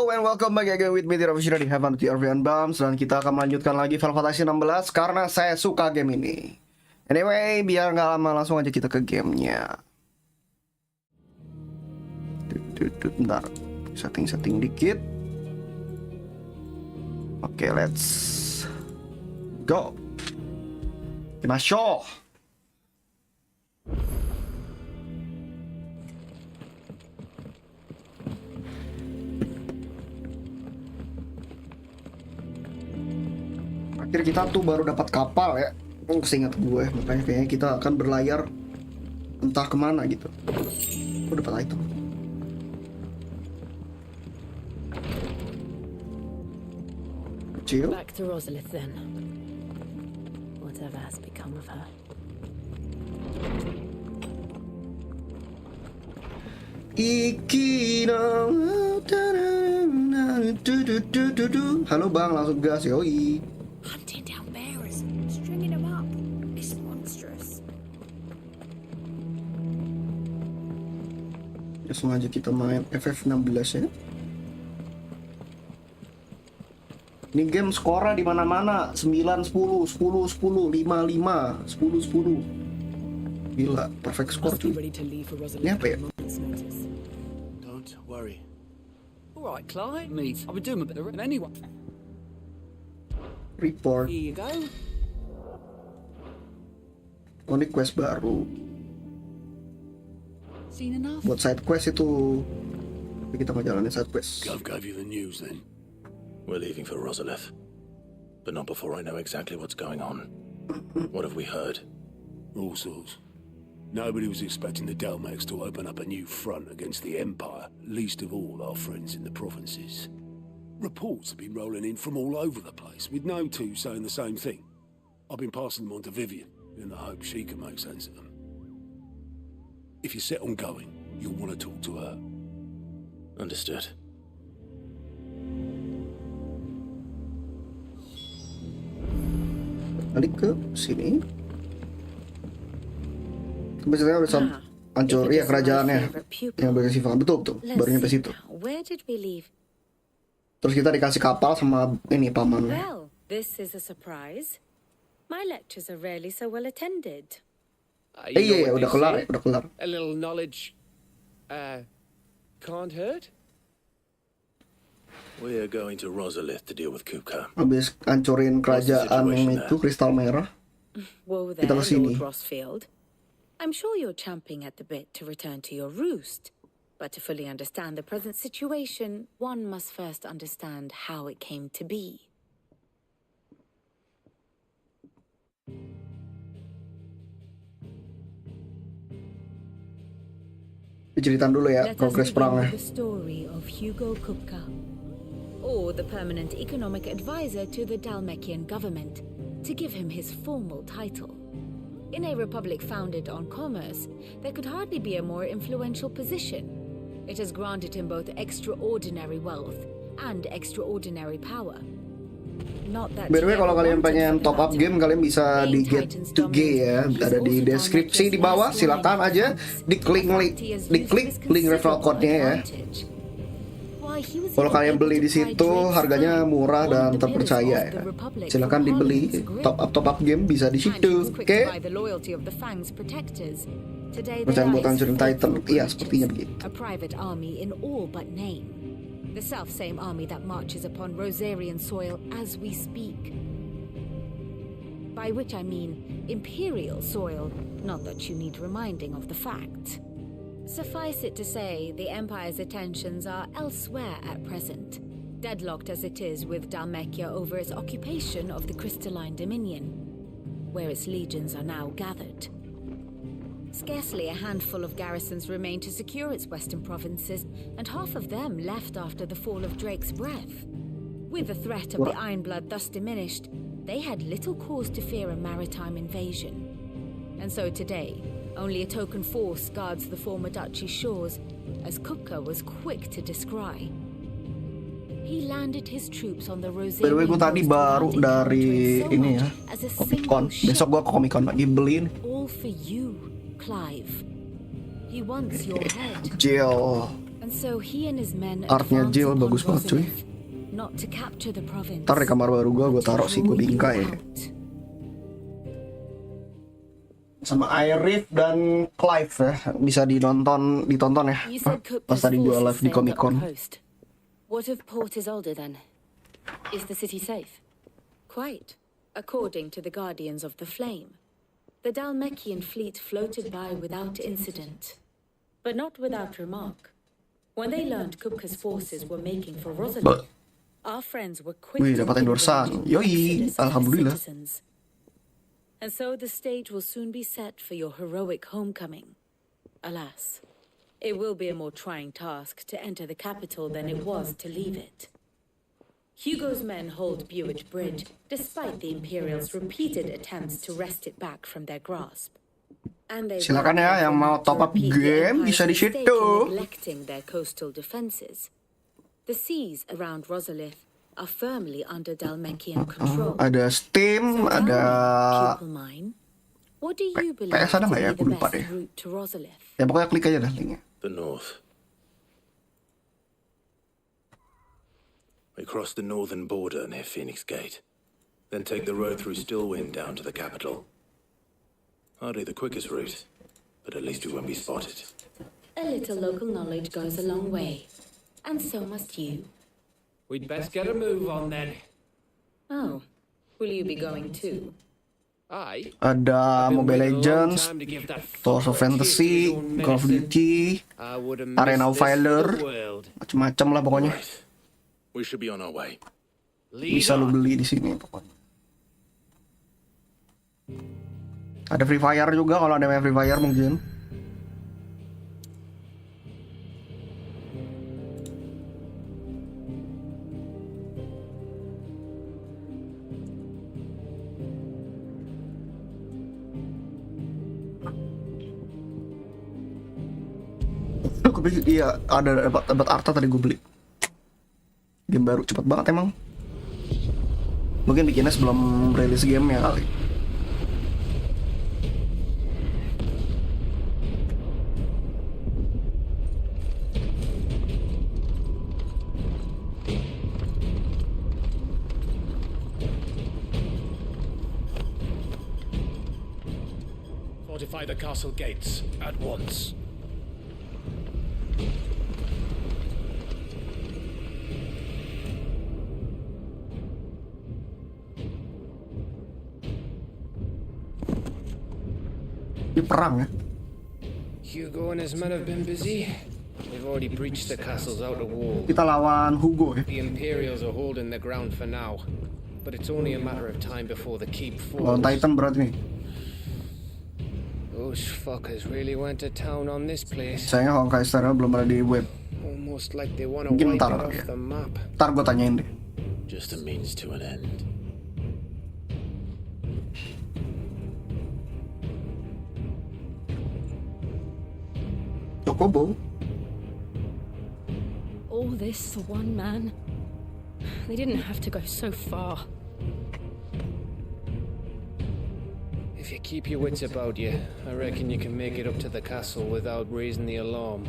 Hello and welcome back again with me, Ryzen di Heaven to Everyone BAMZ. Dan kita akan melanjutkan lagi Final Fantasy 16 karena saya suka game ini. Anyway, biar nggak lama langsung aja kita ke gamenya. Bentar, setting dikit. Oke, let's go. Kita show. Akhirnya kita tuh baru dapat kapal ya. Seingat gue, makanya kayaknya kita akan berlayar entah kemana gitu. Gue dapat item. Kecil. Back to Rosalith then. Whatever has become of her. Halo bang, langsung gas yoi. Hunting down bears, stringing them up. It's monstrous. Langsung aja kita main FF16 ya. Ini game skornya di mana-mana 9 10 10 10 5 5 10 10. Gila, perfect score cuy. Ini apa ya? Don't worry. All right, Clyde. Meet. I've been doing a bit of anyone. Report. Here you go. Oh, ini quest baru. Seen enough? Buat side quest itu. Tapi kita mau jalanin side quest. Gov gave you the news then. We're leaving for Rosalith, but not before I know exactly what's going on. What have we heard? All sorts. Nobody was expecting the Dalmex to open up a new front against the Empire, least of all our friends in the provinces. Reports have been rolling in from all over the place, with no two saying the same thing. I've been passing them on to Vivian, in the hope she can make sense of them. If you're set on going, you'll want to talk to her. Understood. Balik ke sini. Biasanya udah hancur ya kerajaannya yang bersifat betul. Baru nyampe situ. Where did we leave? Terus kita dikasih kapal sama ini pamannya. Well, this is a surprise. My lectures are rarely so well attended. Iya, udah kelar. A little knowledge, can't hurt. We're going to Rosalith to deal with Kuka. Habis hancurin kerajaan yang itu kristal merah. Whoa there, Kita ke sini. Lord Rossfield. I'm sure you're champing at the bit to return to your roost. But to fully understand the present situation, one must first understand how it came to be. Diceritain dulu ya Let us progres begin perangnya. with the story of Hugo Kupka, or the permanent economic advisor to the Dalmekian government, to give him his formal title. In a republic founded on commerce, there could hardly be a more influential position. It has granted him both extraordinary wealth and extraordinary power. Not that By the way, he kalau ever kalian wanted pengen for the top up matter. game, kalian bisa di Get to G ya, ada di deskripsi di bawah. Silakan aja diklik link referral code-nya ya. Kalau kalian beli di situ, harganya murah dan terpercaya ya. Silakan dibeli. Top up game bisa di situ. Oke? Percaya buat hancurin Titan. Iya, sepertinya begitu. A private army in all but name. The self-same army that marches upon Rosarian soil as we speak. By which I mean imperial soil, not that you need reminding of the fact. Suffice it to say, the Empire's attentions are elsewhere at present, deadlocked as it is with Dalmekia over its occupation of the Crystalline Dominion, where its legions are now gathered. Scarcely a handful of garrisons remain to secure its western provinces, and half of them left after the fall of Drake's breath. With the threat of the Ironblood thus diminished, they had little cause to fear a maritime invasion. And so today, only a token force guards the former duchy's shores, as Kupka was quick to descry. He landed his troops on the Rosarian. By the way, gue tadi baru dari ini ya, Comic Con. Besok gue ke Comic Con lagi beliin. All for you, Clive. He wants your head. Jill. A And so he and his men Artnya advanced Jill upon bagus banget cuy. Rosalith, not to capture the province, Ntar di kamar baru gue but to taruh si draw gue you bingkai out. sama Airriff dan Clive ya, bisa ditonton ya. You said Pas Kupka's tadi gue live forces di sailed Comic up Con. the coast. What of Port Isolde then? Is the city safe? Quite, according to the Guardians of the Flame. The Dalmekian fleet floated by without incident, but not without remark. When they learned Kupka's forces were making for Rosalith, our friends were quick Wih, to dapat begin endorsan. arranging the Yoi, exodus of their alhamdulillah. citizens. And so the stage will soon be set for your heroic homecoming. Alas, it will be a more trying task to enter the capital than it was to leave it. Hugo's men hold Buwich Bridge, despite the Imperials' repeated attempts to wrest it back from their grasp. And they Silakan ya yang mau top up game bisa di situ. neglecting their coastal defenses. The seas around Rosalith are firmly under Dalmekian control. Ada Steam, So ada pupil mine, what do you believe PS ada to nggak ya? be Aku the lupa best deh. route to Rosalith? Ya pokoknya klik aja dah linknya. The north. We cross the northern border near Phoenix Gate, then take the road through Stillwind down to the capital. Hardly the quickest route, but at least we won't be spotted. A little local knowledge goes a long way, and so must you. We'd best get a move on then. Oh, will you be going too? Aye. Ada Been Mobile waiting a long Legends, time to give that Tours of fucker a taste Fantasy, his own Call of medicine. Duty, I would've Arena missed this for Filer, the world. macem-macem lah pokoknya. Right. We should be on our way. Lead Bisa lu on. beli di sini pokoknya. Ada Free Fire juga kalau ada yang Free Fire mungkin. Aku pikir iya ada dapat Arta tadi gue beli. Game baru cepet banget emang. Mungkin bikinnya sebelum rilis game ya kali. Fortify the castle gates at once. Ini perang ya. Hugo and his men have been busy. They've already breached the castle's outer wall. Kita lawan Hugo ya. The Imperials are holding the ground for now, but it's only a matter of time before the keep Lawan falls. Titan berat nih. Those fuckers really went to town on this place. Sayangnya Hong Kaisernya belum ada di web. Almost like they want to Mungkin wipe ntar it ya. off the map. Ntar gue tanyain deh. Just a means to an end. Chocobo. All this for one man? They didn't have to go so far. If you keep your wits about you, I reckon you can make it up to the castle without raising the alarm.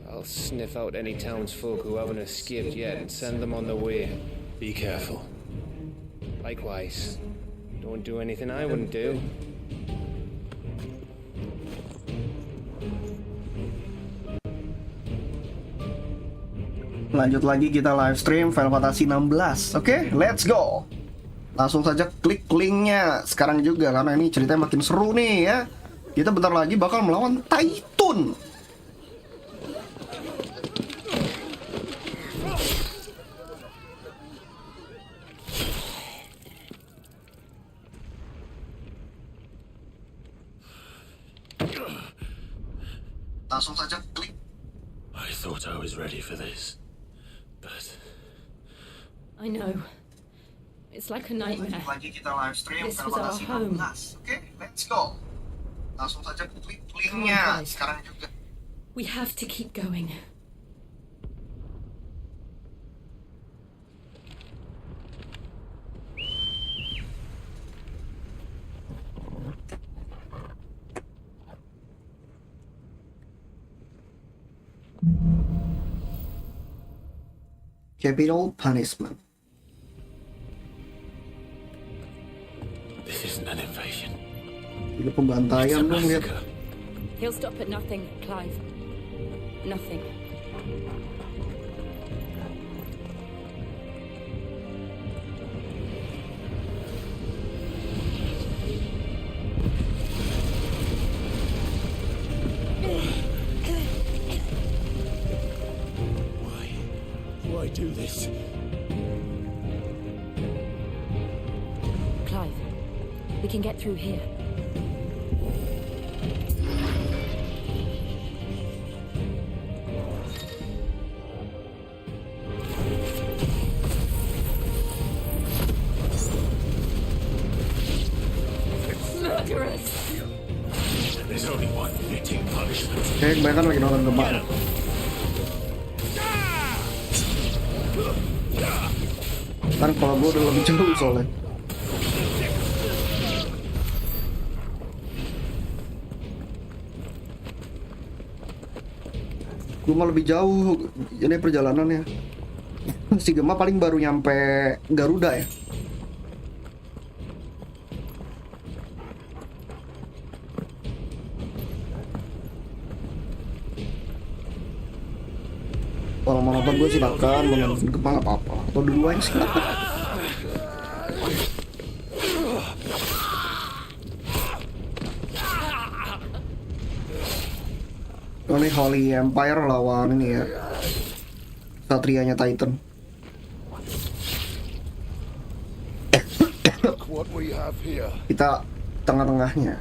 I'll sniff out any townsfolk who haven't escaped yet and send them on their way. Be careful. Likewise, don't do anything I wouldn't do. Lanjut lagi kita live stream Final Fantasy 16. Oke, let's go. Langsung saja klik linknya sekarang juga karena ini ceritanya makin seru nih ya. Kita bentar lagi bakal melawan Titan. Langsung saja klik. I thought I was ready for this, but I know. It's like a nightmare. Lagi kita live stream This Final was our Fantasy home. 16. Oke, let's go. Langsung saja klik Come linknya on, guys. sekarang juga. We have to keep going. Capital punishment. This isn't an invasion. Ini pembantaian dong, lihat. He'll stop at nothing, Clive. Nothing. Why do this? Clive, we can get through here. Murderers! There's only one fitting punishment. Kayak kebanyakan lagi nonton gempa. Kan kalau gue udah lebih jauh soalnya. Gue mah lebih jauh ini perjalanannya. Si Gemma paling baru nyampe Garuda ya. Kalau mau nonton gue silakan, mau nonton Gemma nggak apa-apa. Atau duluan silakan. Ini Holy Empire lawan ini ya, Satrianya Titan. What we have here. Kita tengah-tengahnya,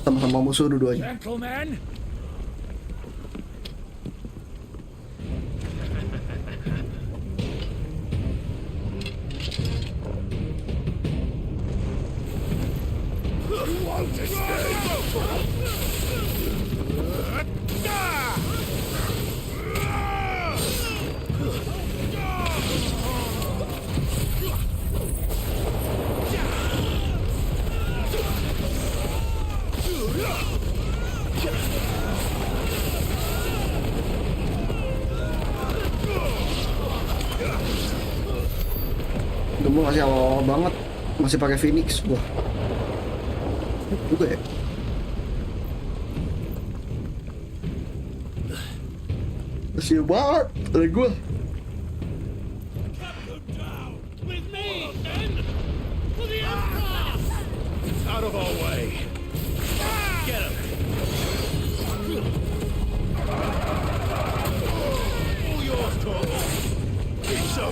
sama-sama musuh dua-duanya. Gentlemen, you won't escape. Dulu masih awal-awal banget, masih pakai Phoenix. Wah, juga ya. Masih banget dari gue. Out of our way. Get him. All yours, Corporal. Keep so.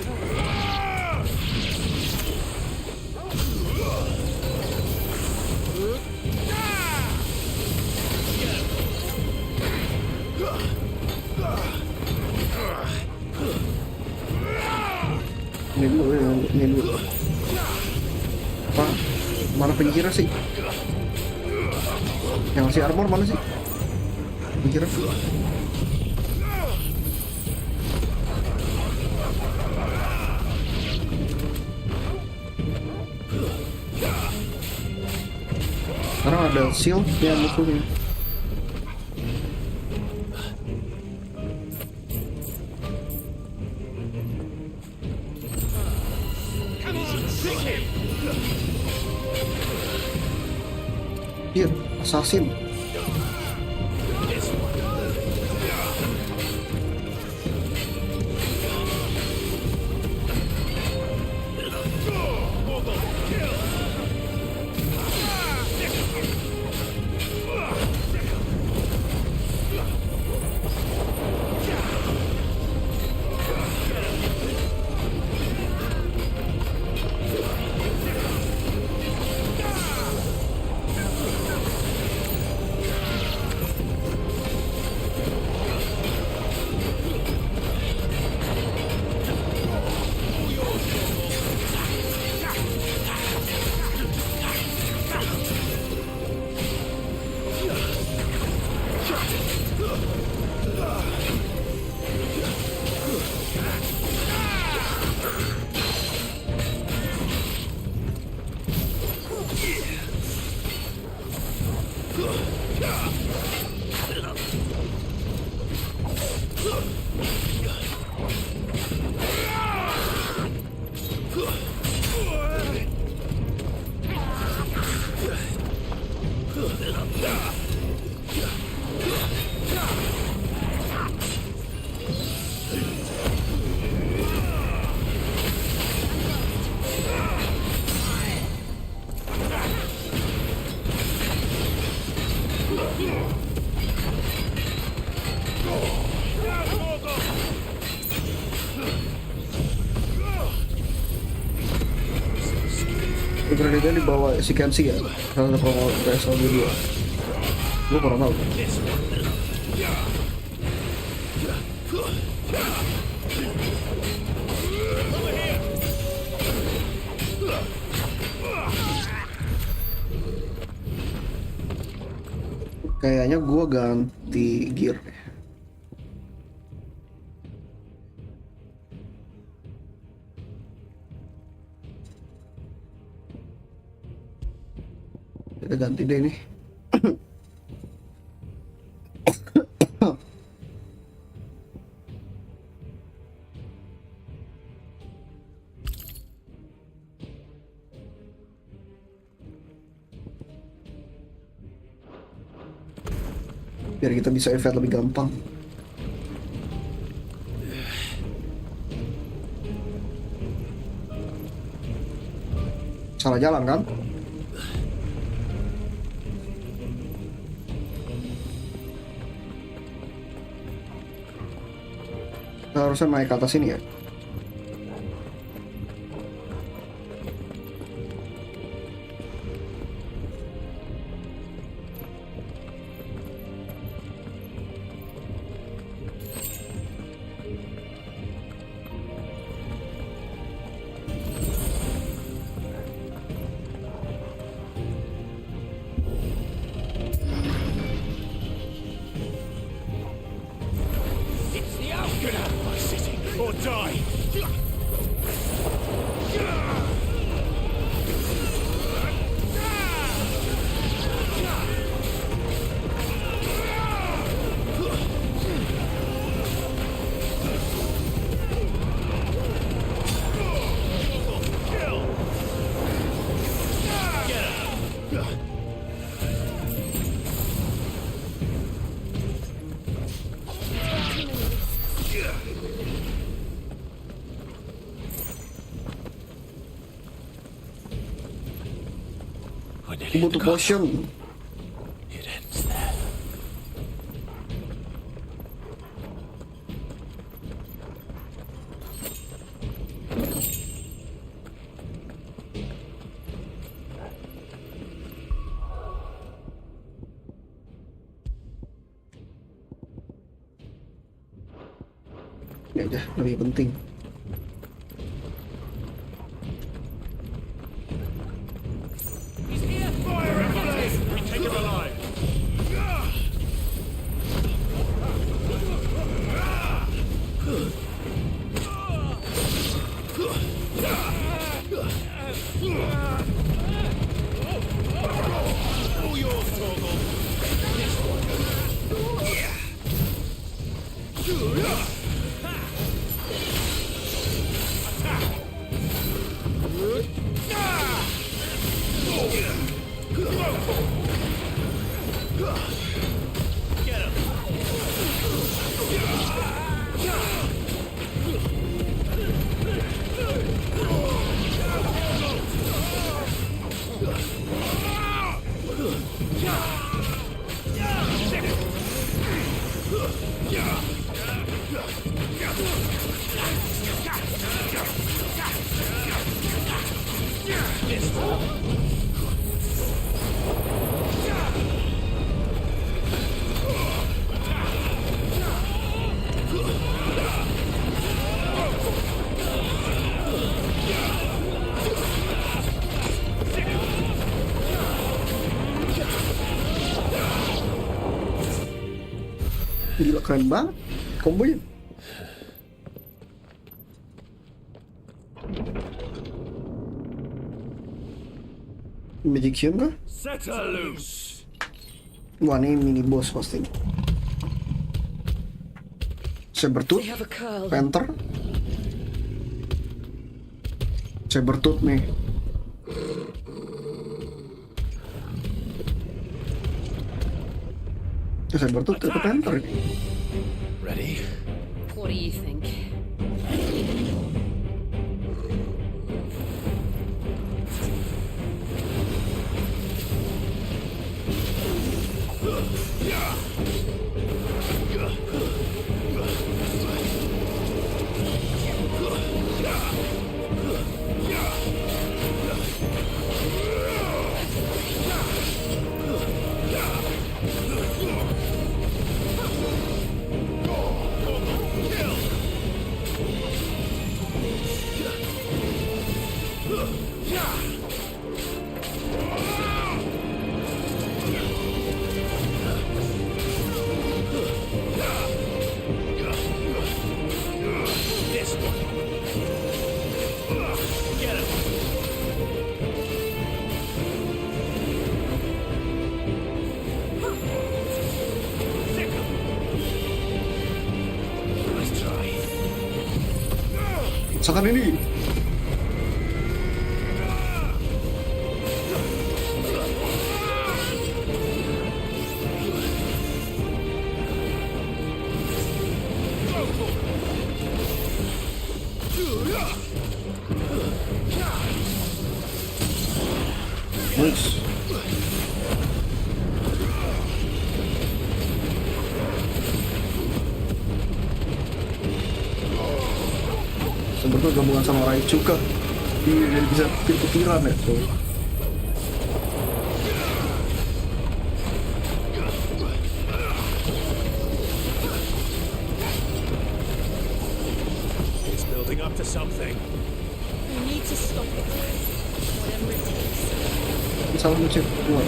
Ini dulu, ini dulu. Apa? Mana penyihir sih? Yang ngasih armor mana sih? Penyihir. Sekarang ada shield yang musuhnya. Biar, assassin. Granitnya dibawa si Kenshi ya, karena kalau PSL video gue kurang tahu. Kayaknya gue ganti gear. Kita ganti deh nih. Biar kita bisa evade lebih gampang. Salah jalan kan? Kita harusnya naik ke atas ini ya. Or die! Aku butuh potion. It ends there. Ini aja lebih penting. Gila keren banget kombonya. Magician kah? Set her loose! Wah ini mini boss pasti. Sabertooth, They have a curl. Panther, Sabertooth nih. Ya sabar tuh ke panther. Ready? What do you think? Rasakan ini. Nice. Sebetulnya gabungan sama Ryzen juga. Iya, jadi bisa pikir-pikiran ya. So. It's building up to something. We need to stop it. Whatever it takes. Salah mencet keluar.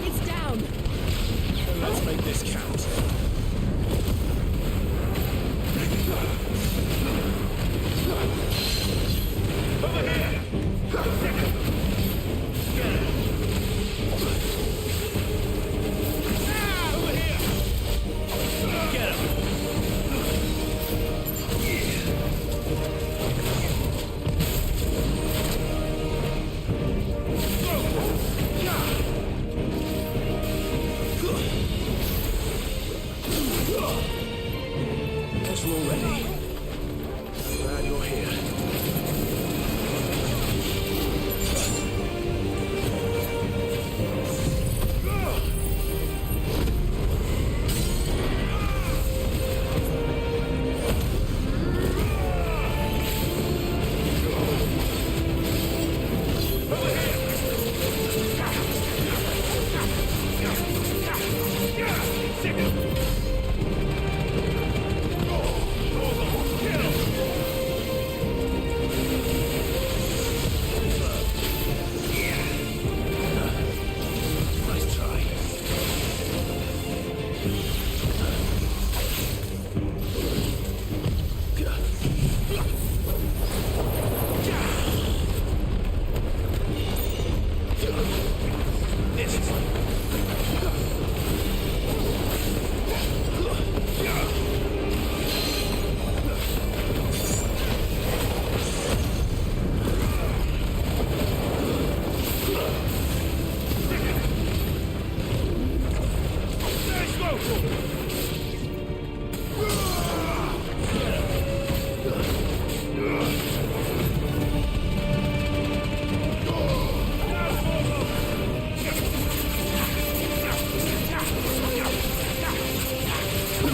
It's down. Let's make this count. Guess we're all ready. Glad you're here. Nice try.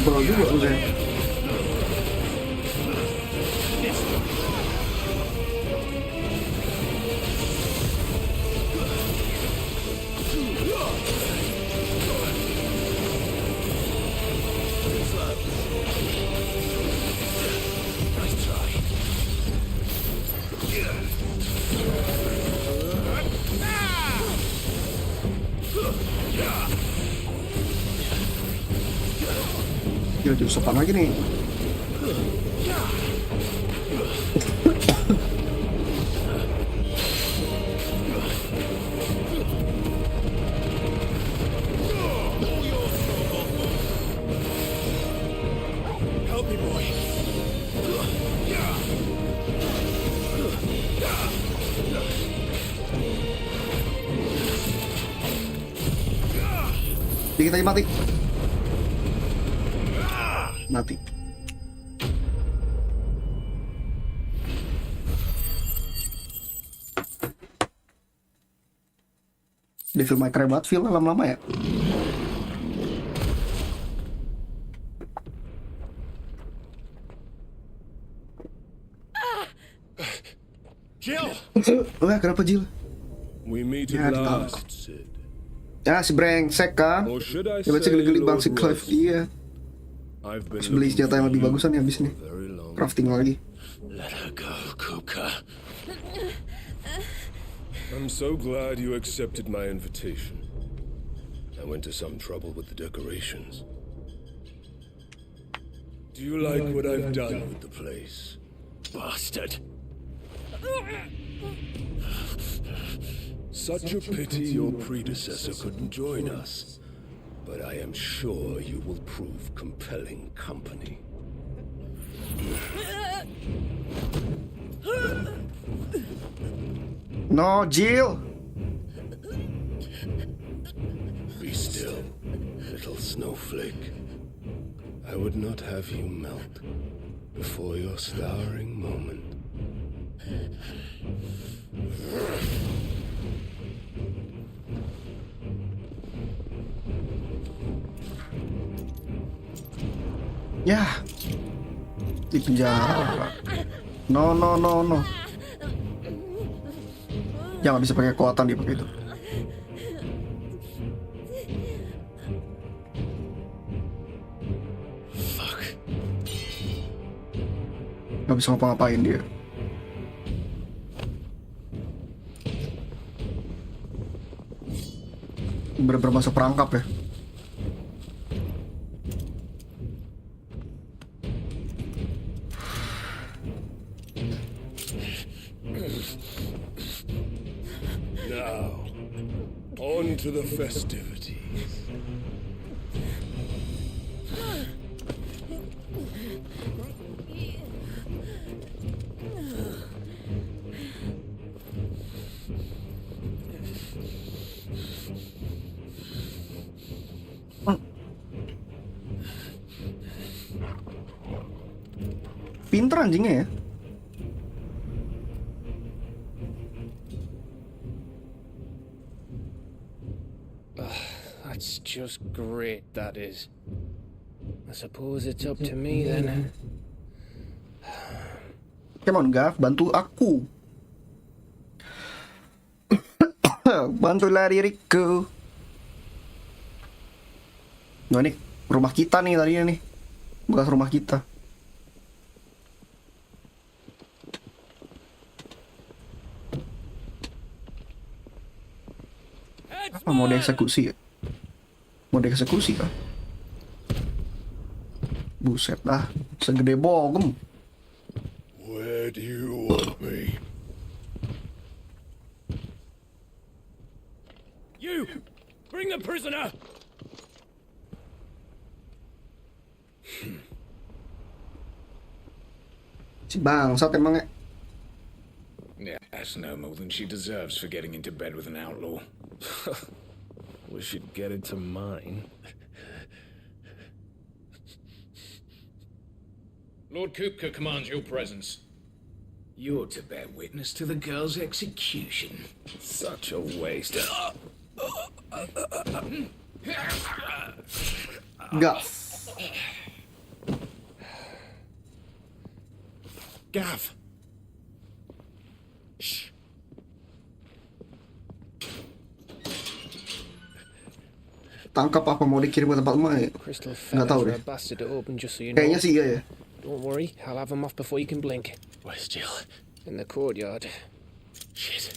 Tebal juga lu saya. Nice try. Gila, diusupan lagi nih. Help me, boy. Dikit aja mati. Mati. Devil May Cry banget feel lama-lama ya. Jill! Wah, kenapa Jill? We meet Yeah, at the last, Sid. Ya, si brengsek kan. Or should I Coba say, geli-geli bang Lord si Clive Royce? dia. I've been Terus beli looking senjata yang for lebih you bagusan nih habis nih. very long. Crafting lagi. Let her go, Kuka. I'm so glad you accepted my invitation. I went to some trouble with the decorations. Do you like what I've done with the place? Bastard. Such a pity your predecessor couldn't join us. But I am sure you will prove compelling company. No, Jill. Be still, little snowflake. I would not have you melt before your starring moment. Ya. Di penjara. No. Jangan bisa pakai kekuatan di pakai itu. Fuck. Gak bisa ngapa-ngapain dia. Bener-bener masuk perangkap ya. Now, on to the festivities. Pinter anjingnya ya. That's just great, that is. I suppose it's up to me then. Come on, Gav, bantu aku. Bantulah diriku. Nah, ini rumah kita nih tadinya nih. Bekas rumah kita. Apa mau dieksekusi ya? Mau dieksekusi kah? Buset dah, segede bogem. Where do you want me? You! Bring the prisoner! Si bangsat emangnya. Yeah, that's no more than she deserves for getting into bed with an outlaw. We should get into mine. Lord Kupka commands your presence. You're to bear witness to the girl's execution. Such a waste. Gav. Gav! Shh. Tangkap apa mau dikirim ke tempat emak ya? Crystal Nggak tahu feathers are deh. a bastard to open, just so you know. Kayaknya sih iya ya. Don't worry, I'll have them off before you can blink. Where's Jill? In the courtyard. Shit.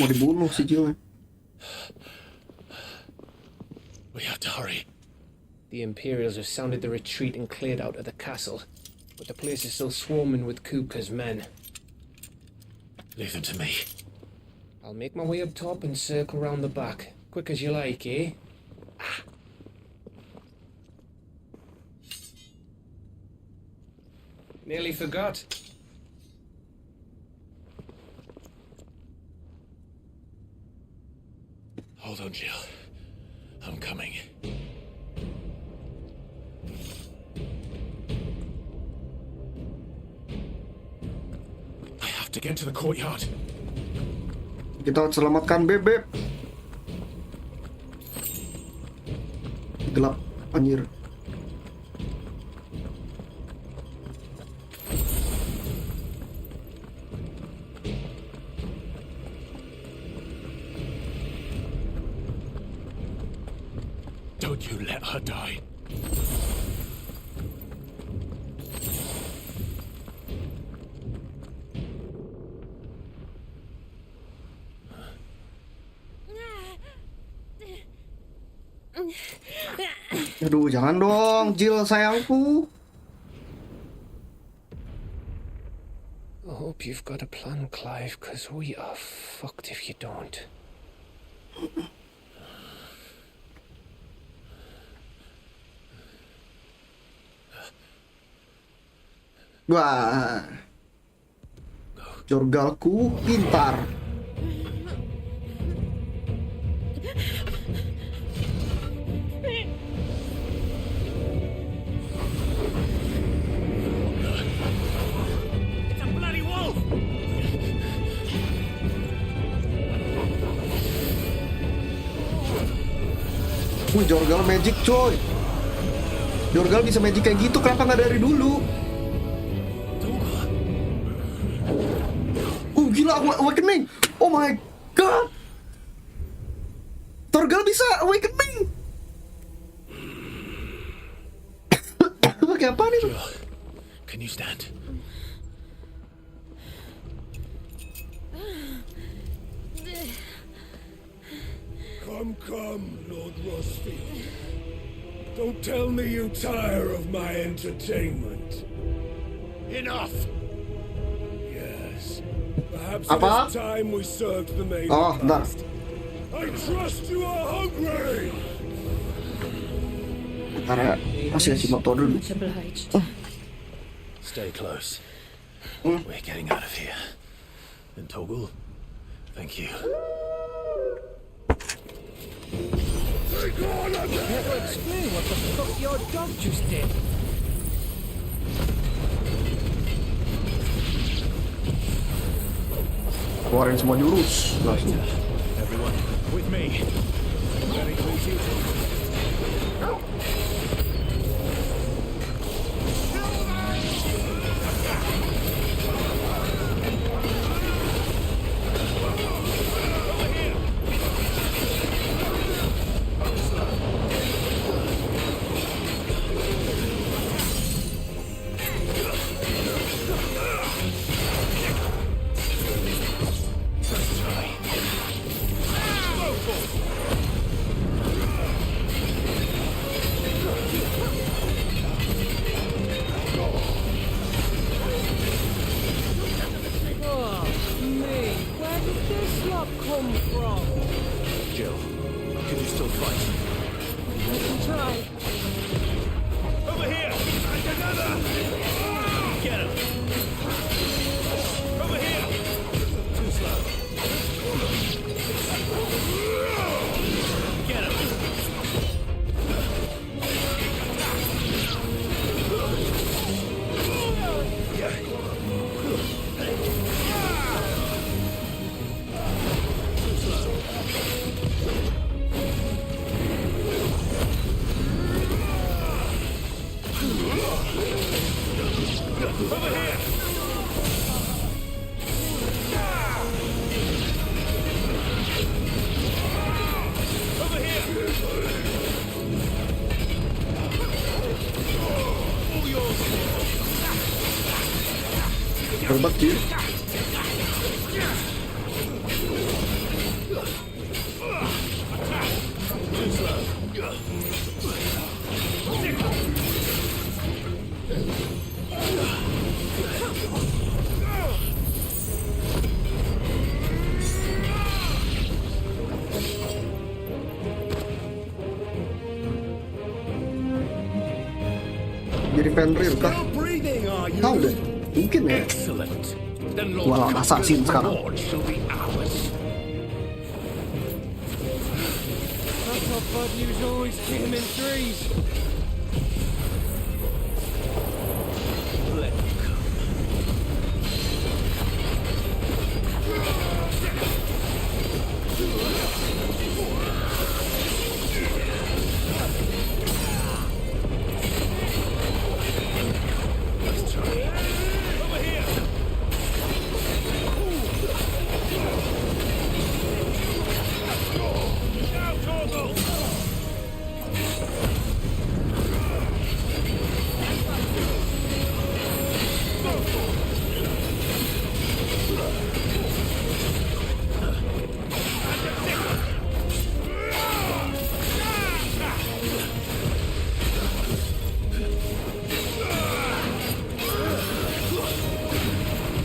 Mau dibunuh si Jill. We have to hurry. The Imperials have sounded the retreat and cleared out of the castle, but the place is still swarming with Kupka's men. Leave them to me. I'll make my way up top and circle round the back. Quick as you like, eh? Nearly forgot. Hold on, Jill. I'm coming. I have to get to the courtyard. Kita harus selamatkan bebek. Gelap, anjir. Don't you let her die. Aduh, jangan dong, Jill sayangku. I hope you've got a plan, Clive, because we are fucked if you don't. Wah, jorgalku pintar. Wih, jorgal magic coy. Jorgal bisa magic kayak gitu, kenapa nggak dari dulu? Gila, awakening. Oh my god. Jorgal bisa awakening. Pakai apa nih? Can you stand? Come, Lord Rosfield. Don't tell me you tire of my entertainment. Enough! Yes. Perhaps Apa? it is time we served the main Oh, bentar. repast. I trust you are hungry! Bentar ya, masih kasih motor dulu. Much obliged. Stay close. We're getting out of here. And Toggle, thank you. Explain what the fuck your dog just did. Keluarin semua jurus langsung. Everyone, with me. Very pleased you. Jill, can you still fight? I can try. Over here! Another! Get him! Over here! Too slow. Get him! Hebat sih. mirip Fenrir kah? Still breathing, are you? Tahu deh, mungkin ya. Excellent. Then Wah, Lord assassin Kupka's sekarang. reward shall be ours. That's how bad news always came in threes. Let me come. Let's try. Over here. Now, Torgal.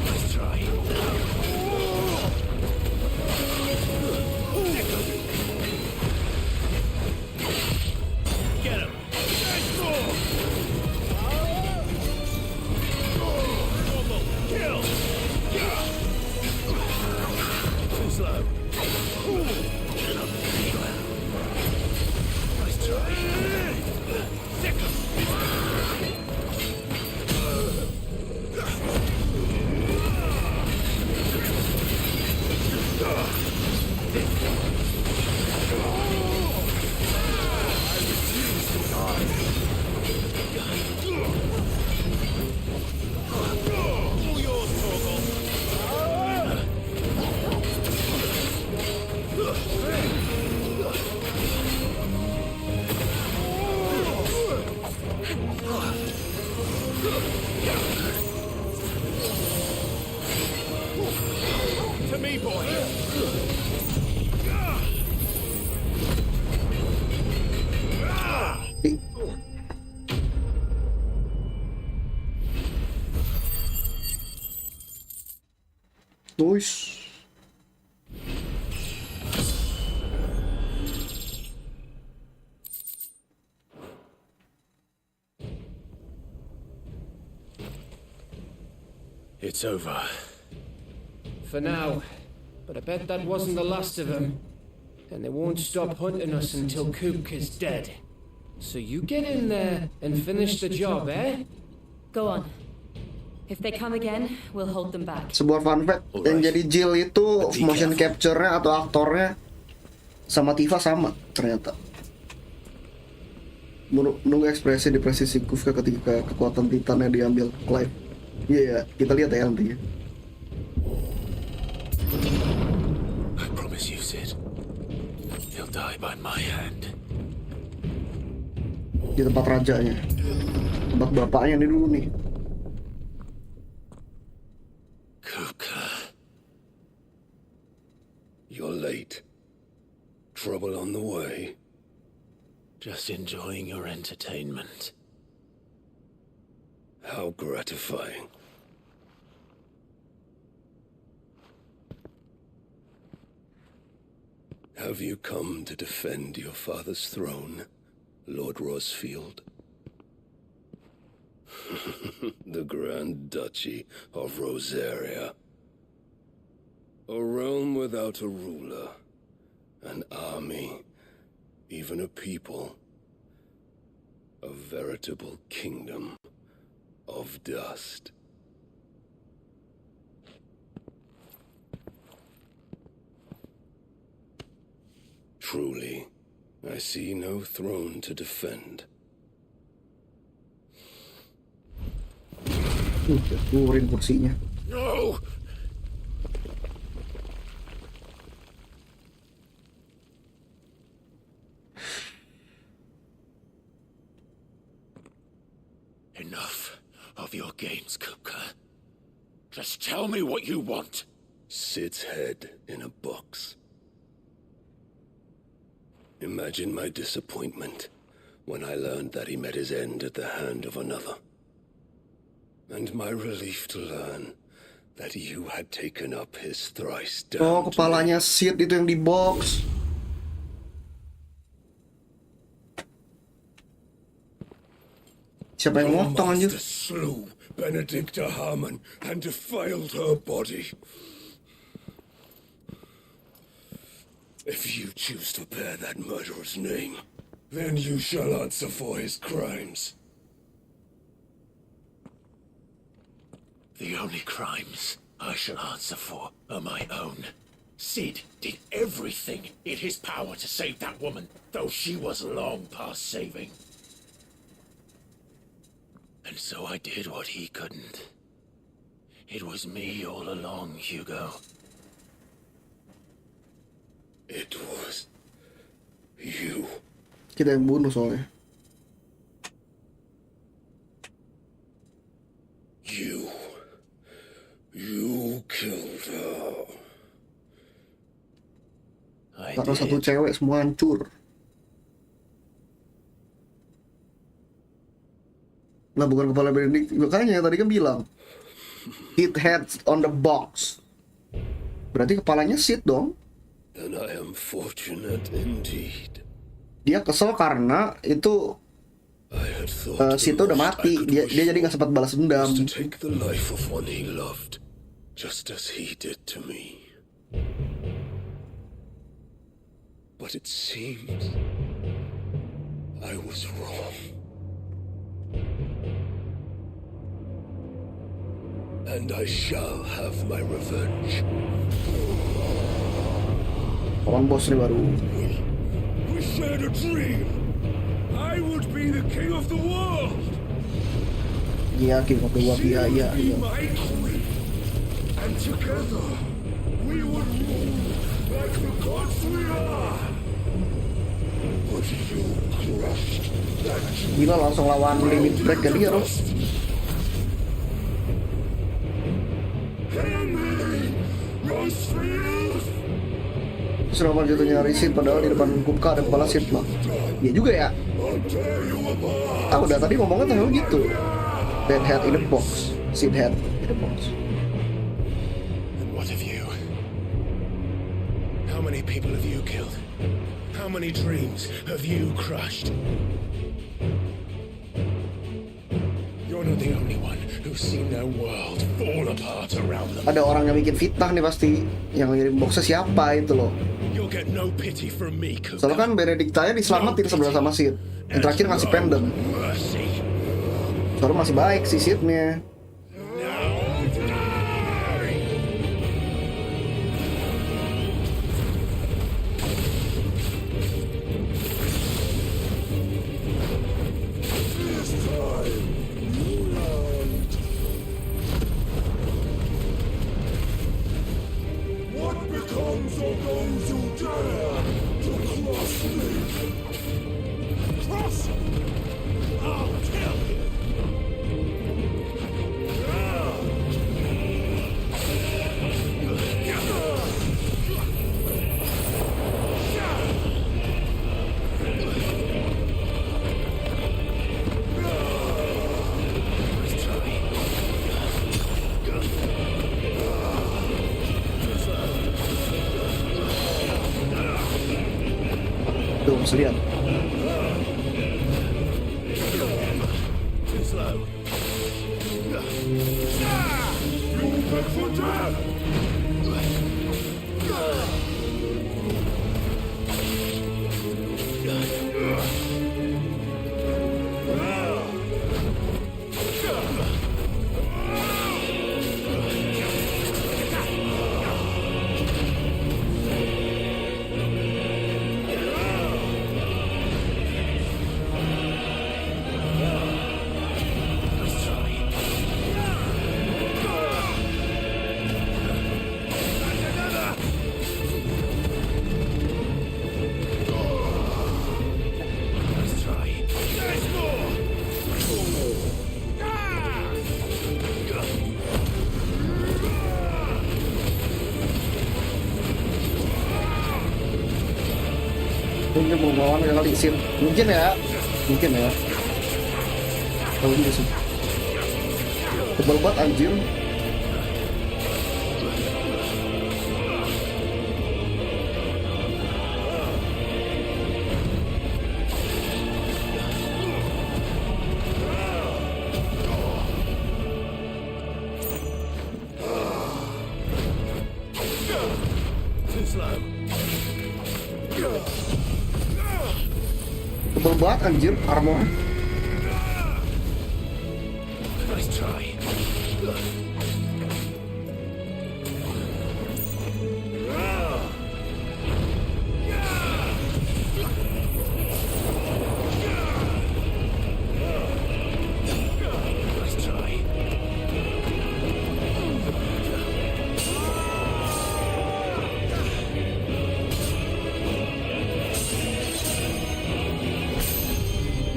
Let's try. Get him. Kill. Too slow. Nice try. Sick him. All yours, Torgal. To me, boy. Nice. It's over. For now. But I bet that wasn't the last of them. And they won't stop hunting us until Kupka's dead. So you get in there and finish the job, eh? Go on. If they come again, we'll hold them back. Sebuah fun fact, yang jadi Jill itu motion capture-nya atau aktornya sama Tifa sama ternyata. Menunggu ekspresi depresi Kupka ketika kekuatan Titannya diambil Clive. Iya ya, kita lihat ya nanti. I promise you, Sid. He'll die by my hand. Di tempat rajanya, tempat bapaknya ini dulu nih. Kupka. You're late. Trouble on the way. Just enjoying your entertainment. How gratifying. Have you come to defend your father's throne, Lord Rosfield? The Grand Duchy of Rosaria. A realm without a ruler, an army, even a people. A veritable kingdom of dust. Truly, I see no throne to defend. Turin kursinya. No! Enough of your games, Kupka. Just tell me what you want. Sid's head in a box. Imagine my disappointment when I learned that he met his end at the hand of another. And my relief to learn that you had taken up his thrice down. Oh, kepalanya Sid itu yang di box. Siapa yang Your motong anjir? master slew Benedicta Harmon and defiled her body. If you choose to bear that murderer's name, then you shall answer for his crimes. The only crimes I shall answer for are my own. Sid did everything in his power to save that woman, though she was long past saving. And so I did what he couldn't. It was me all along, Hugo. It was you. Kita yang bunuh soalnya. You killed her. Karena satu cewek semua hancur. Lah bukan kepala Benedict, makanya tadi kan bilang hit heads on the box. Berarti kepalanya Sid dong. Then I am fortunate indeed. Dia kesel karena itu I had thought Sid udah mati. Dia jadi nggak sempat balas dendam. to take the life of one he loved, just as he did to me. But it seems I was wrong. And I shall have my revenge. Orang bos nih baru. We shared a dream. I would be the king of the world. Iya, King of the World. Iya, iya, Be iya. my queen. And together we would rule like the gods we are. But you crushed that Gila langsung lawan limit break ke dia dong. Terus kenapa jatuhnya Ryzen padahal di depan Kupka ada kepala Sid mah. Iya juga ya. Ah udah tadi ngomongnya terlalu gitu. Dead head in the box. Sid head in the box. And what of you? How many people have you killed? How many dreams have you crushed? You're not the only one who's seen their world fall apart around them. Ada orang yang bikin fitnah nih pasti. Yang ngirim boxnya siapa itu loh. You'll get no pity from me, Hugo. Soalnya kan Benedicta diselamatin sebelah sama Sid. Yang terakhir ngasih pendant. Mercy. Soalnya masih baik sih Sidnya. What becomes of those who dare to cross me? Cross? I'll kill you. Tuh bisa lihat. For death! Mungkin mau melawan yang kali Sid. Mungkin ya. Mungkin ya. Tahu juga sih. Tebal banget anjir. berat anjir armor. Nice try. Nice try.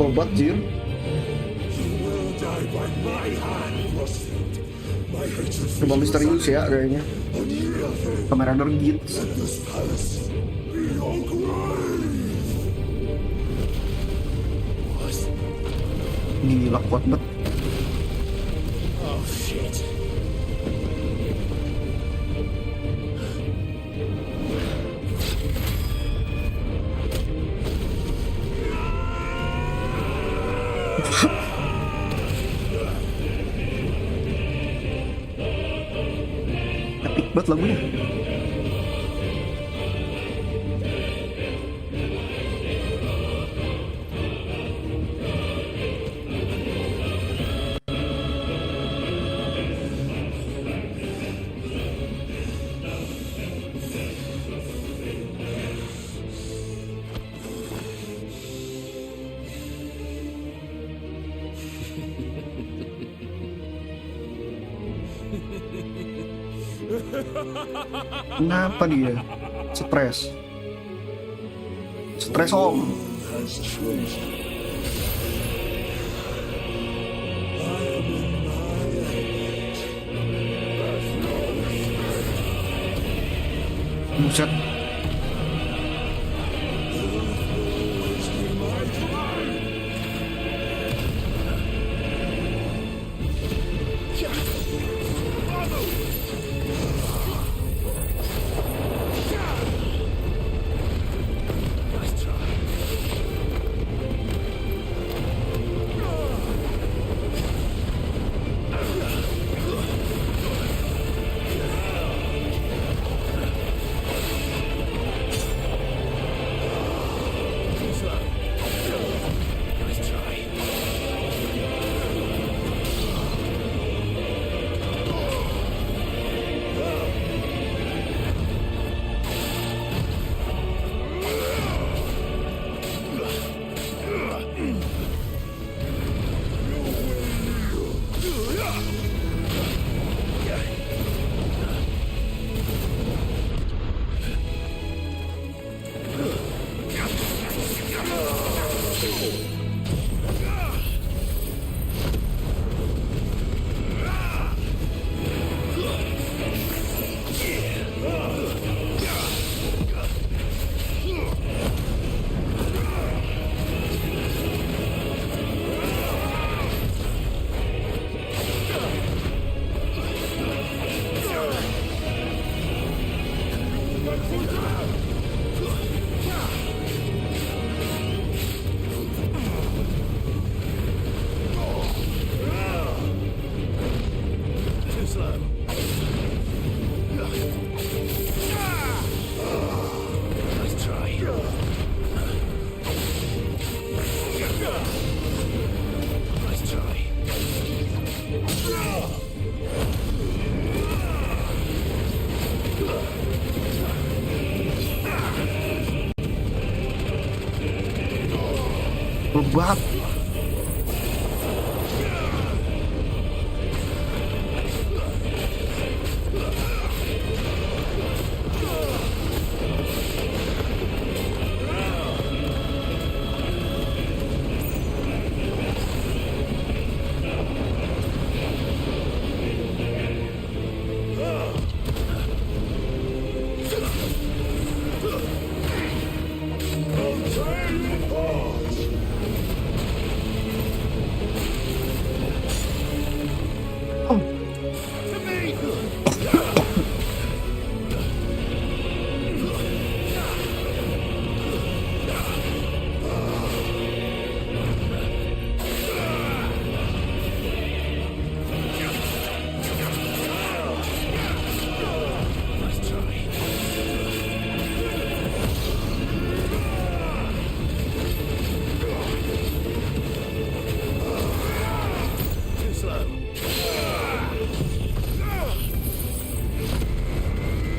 Bobat jir. Coba misterius ya kayaknya. Kamera dergit. Gila kuat banget. Oh shit. Epic banget lagunya. Kenapa dia? Stres. Stres om. Buset. Bebat.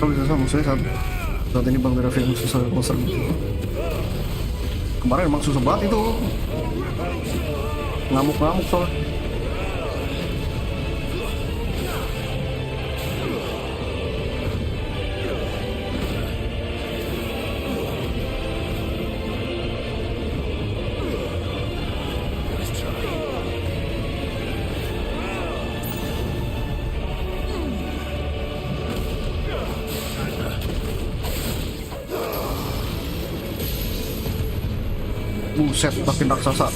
Kalau bisa sama maksudnya saat ini Bang Raffi yang susah monster. Kemarin emang susah banget itu. Ngamuk-ngamuk soalnya. Buset, makin raksasa.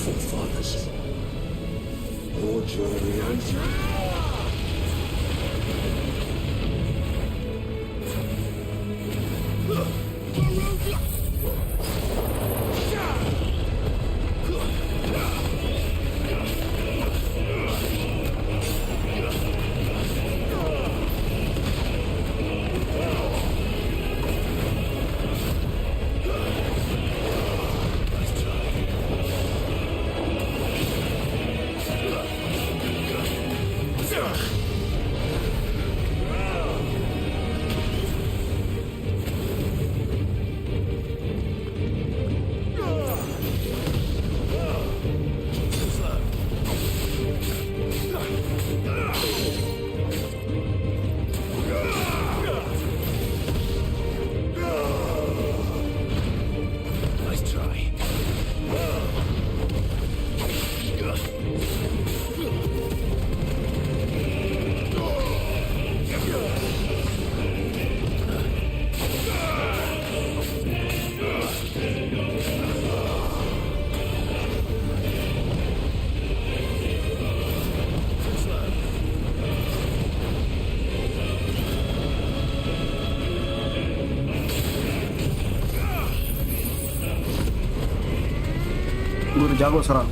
Gue udah jago sekarang.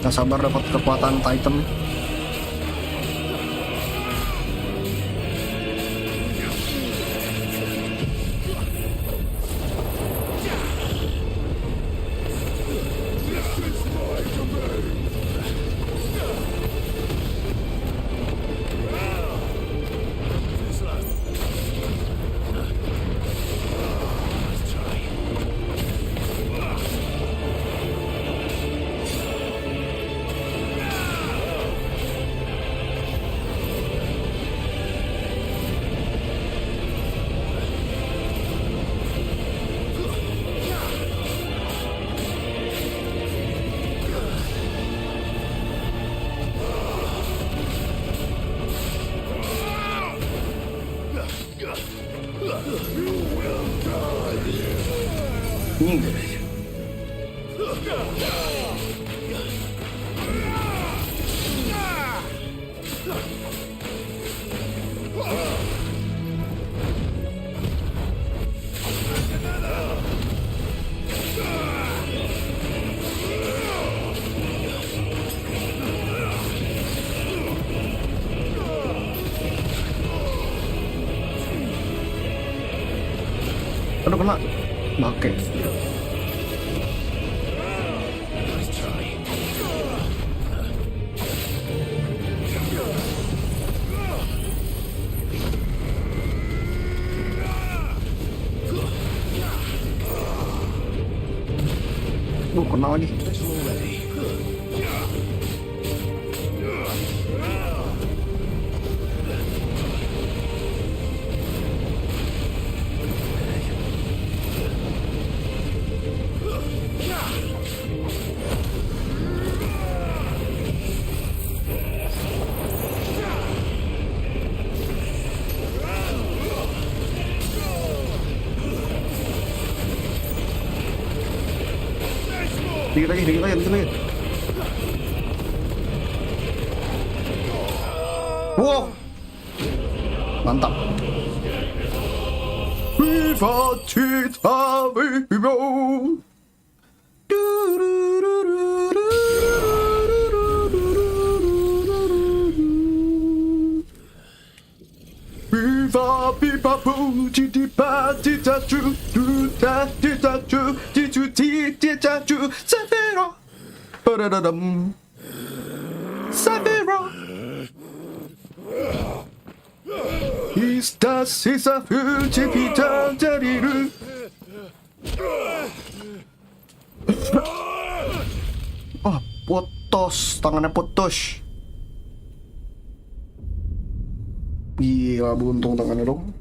Gak sabar dapat kekuatan Titan. Ini aduh kena make. Kena lagi. Dikit lagi. Wow, mantap. Viva Cita Vivo. Viva Viva Boo Tita Tita Chu Tita Tita Chu Tita Tita Chu Savero Ba-da-da-dum Savero Ista sisa Fucipita Jariru. Oh, putus, tangannya putus. Gila, buntung tangannya dong.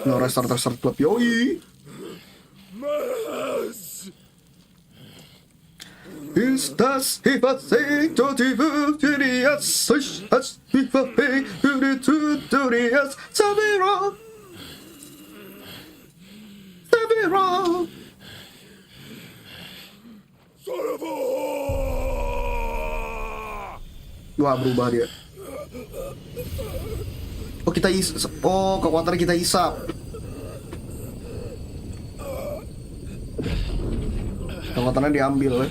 No, restart club, yoi. Estas hifacito de futurias, as hifafe, futurias, Savero. Savero. Wah, berubah dia. Oh, kita kekuatan kita hisap. Kekuatannya diambil ya.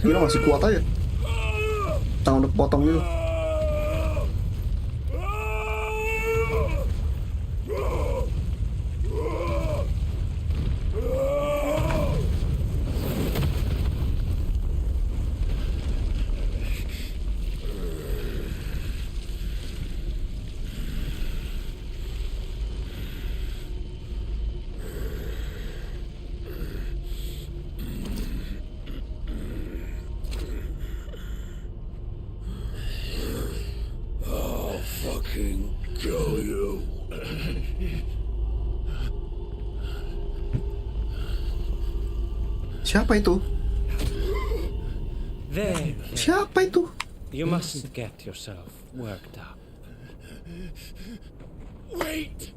Gila, masih kuat aja. Tangan udah potong gitu. Siapa itu? There. Siapa itu? You mustn't get yourself worked up. Wait!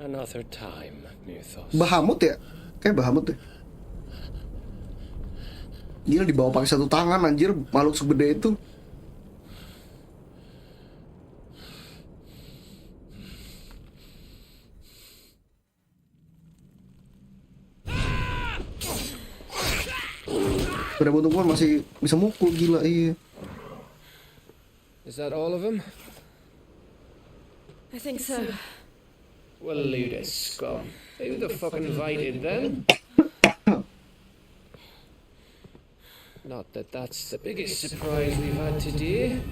Another time, Mythos. Bahamut ya? Kayak Bahamut ya. Gila, dibawa pakai satu tangan, anjir, makhluk segede itu. Pada buntung gua masih bisa mukul, gila, iya. Is that all of them? I think so. Well, load of scum. Who the fuck invited them? Not that that's the biggest surprise we've had today.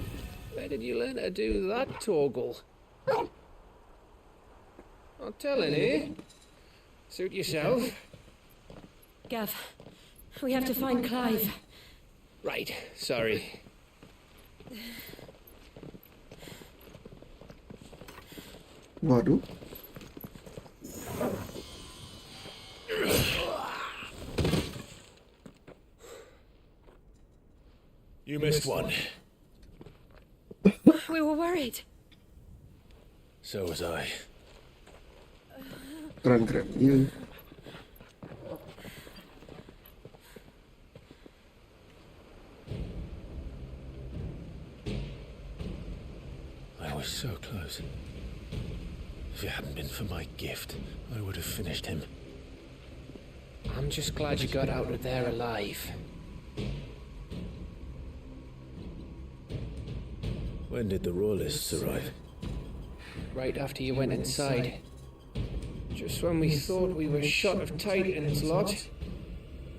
Where did you learn to do that, Toggle? Not telling, eh? Suit yourself. Gav, we have to find Clive. Right, sorry. Waduh. You missed one. We were worried. So was I. Keren. Iya. I was so close. If it hadn't been for my gift, I would have finished him. I'm just glad you got out of there alive. When did the Royalists arrive? Right after you went inside. Just when we thought we were shot of Titans, lot.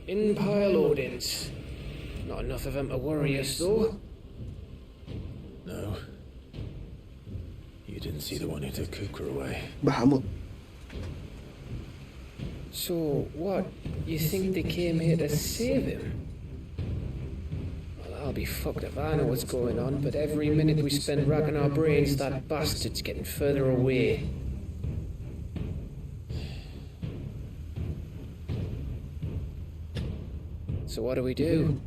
Empire loadings. Not enough of them to worry us, though. No. You didn't see the one who took Kuka away. Bahamut. So, what? You think they came here to save him? Well, I'll be fucked if I know what's going on, but every minute we spend racking our brains, that bastard's getting further away. So what do we do?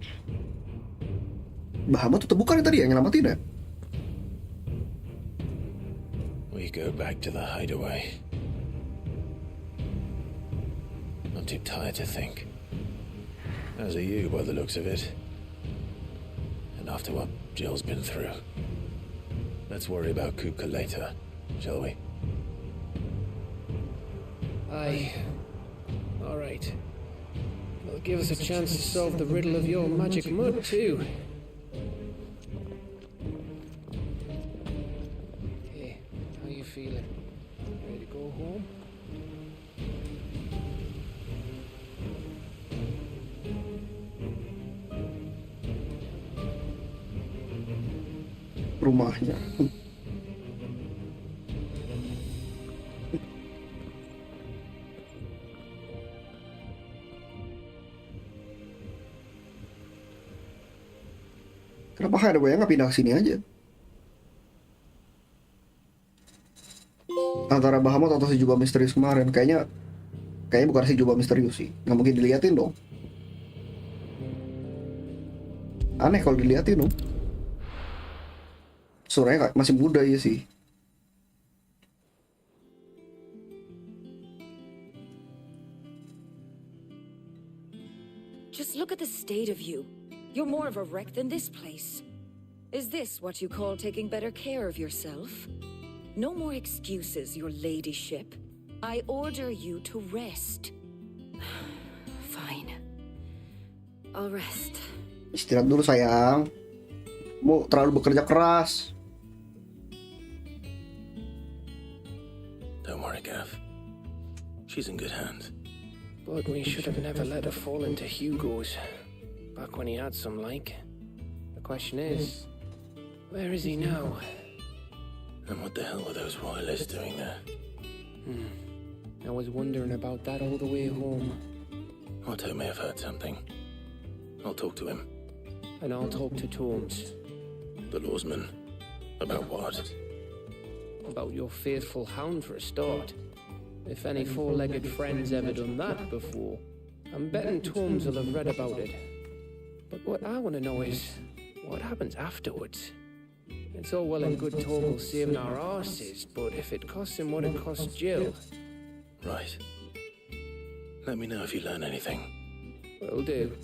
Bahamut atau bukan yang tadi yang nyelamatin ya? We go back to the hideaway. I'm too tired to think. As are you, by the looks of it. And after what Jill's been through. Let's worry about Kupka later, shall we? Aye. All right. It'll give us a chance to solve the riddle of your magic mud, too. Hey, how you feeling? Ready to go home? Rumahnya. Kenapa hideaway nggak pindah ke sini aja? Antara Bahamut atau si jubah misterius kemarin, kayaknya bukan si jubah misterius sih. Nggak mungkin diliatin dong. Aneh kalau diliatin dong. Suaranya masih muda ya sih. Just look at the state of you. You're more of a wreck than this place. Is this what you call taking better care of yourself? No more excuses, your ladyship. I order you to rest. Fine. I'll rest. Istirahat dulu sayang. Mau terlalu bekerja keras. Don't worry, Gav. She's in good hands. But we should have never let her fall into Hugo's. Back when he had some like. The question is, where is he now? And what the hell were those royalists doing there? I was wondering about that all the way home. Otto may have heard something. I'll talk to him. And I'll talk to Tomes. The lawsman. About what? About your faithful hound for a start. If any four-legged friend's ever done that before, I'm betting Tomes will have read about it. But what I want to know is, what happens afterwards? It's all well and good Torgal saving our arses, but if it costs him what it cost Jill... Right. Let me know if you learn anything. Will do.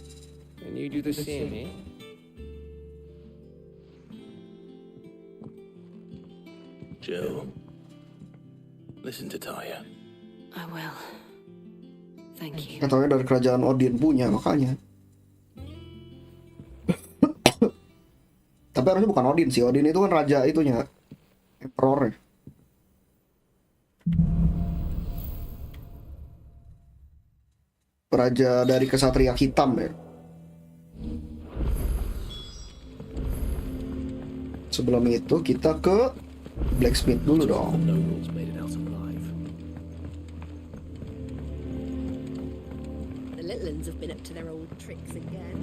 And you do the same, eh? Jill. Listen to Taya. I will. Thank you. Katanya dari kerajaan Odin punya, makanya. Tapi harusnya bukan Odin sih. Odin itu kan raja itunya, emperornya. Raja dari kesatria hitam ya. Sebelum itu kita ke blacksmith dulu dong. The little ones have been up to their old tricks again.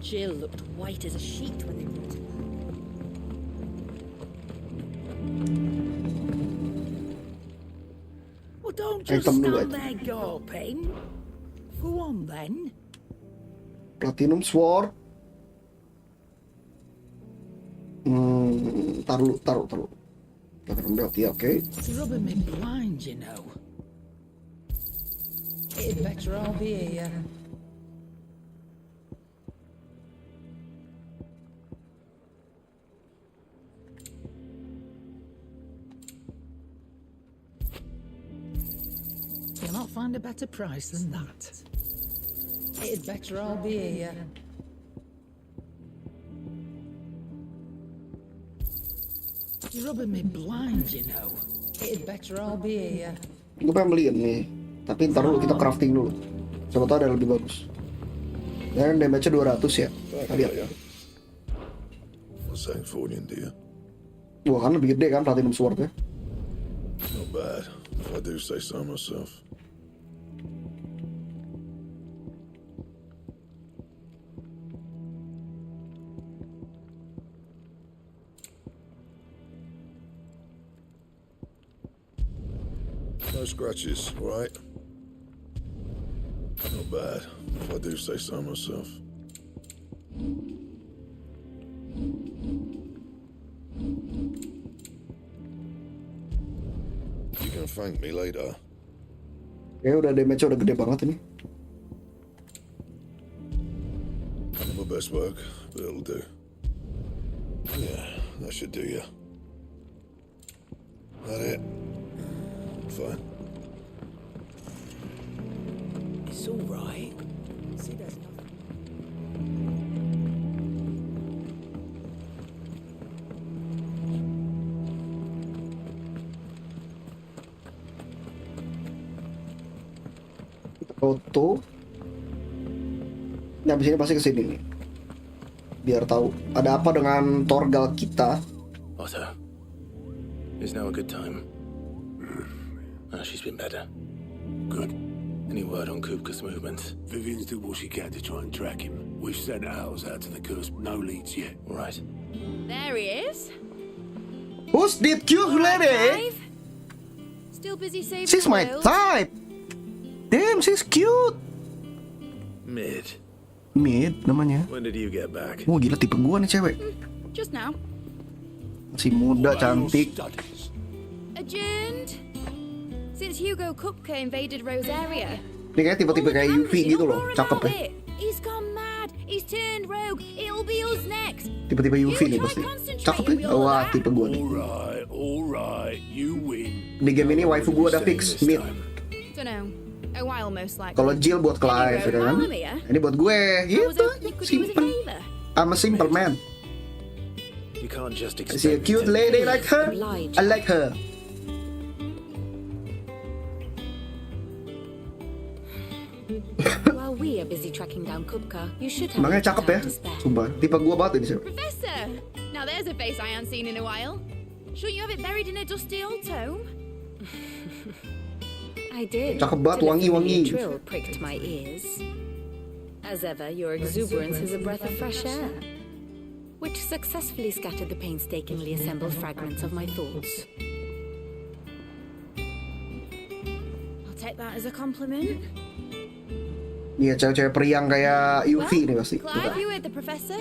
Jill looked white as a sheet when they brought her back. Well, don't just Item dulu stand aja. there gawping. Go on then. Platinum sword. Taruh. Platinum belt ya, oke. It's rubbing me blind, you know. It'd better all be here. You'll not find a better price than that. It'd better all be here. You're rubbing me blind, you know. It'd better all be here. Gue pengen beliin nih. Tapi ntar dulu kita crafting dulu. Siapa tahu ada yang lebih bagus. Dan damage-nya 200 ya. Kita lihat ya. What's that for you, dear? Wah kan lebih gede kan platinum sword-nya. Not bad, if I do say so myself. No scratches, right? Not bad, if I do say so myself. thank me later. Ya udah damage-nya udah gede banget ini. Not my best work, but it'll do. Yeah, that should do ya. That it? Fine. It's all right. See, there's nothing. Foto. Nah, abis ini pasti kesini nih. Biar tahu ada apa dengan Torgal kita. Otto, is now a good time? She's been better. Good. Any word on Kupka's movements? Vivian's did what she can to try and track him. We've sent ours out to the coast. No leads yet. Right. There he is. Who's that cute lady? Clive. Still busy saving She's the my world. type. Damn, she's cute. Mid. Mid namanya. When did you get back? Wah, gila tipe gua nih cewek. Just now. Masih muda, What about your cantik. studies? Adjourned. Since Hugo Kupka invaded Rosaria. Ini kayak tipe-tipe kayak Yuffie gitu loh, cakep ya. He's gone mad. He's turned rogue. It'll be us next. Tipe-tipe Yuffie nih pasti. Cakep ya? Wah, tipe gua nih. All right, you win. Di game ini waifu gua udah fix mid. Dunno. A while most likely. Kalau Jill buat Clive ya kan. Ini buat gue. Gitu. Simple. I'm a simple man. You can't just I expect see a cute lady like her. I like her. While we are busy tracking down Kupka, you should have Emangnya cakep ya? time to spare. Sumpah, tipe gua banget ini cewek. Professor! Now there's a face I haven't seen in a while. Shouldn't you have it buried in a dusty old tome? I did. Cakep banget, till a wangi-wangi. familiar trill pricked my ears. As ever, your exuberance is a breath of fresh air, which successfully scattered the painstakingly assembled fragments of my thoughts. I'll take that as a compliment. Iya, cewek-cewek periang kayak Yuffie nih pasti. Clive, you heard the professor?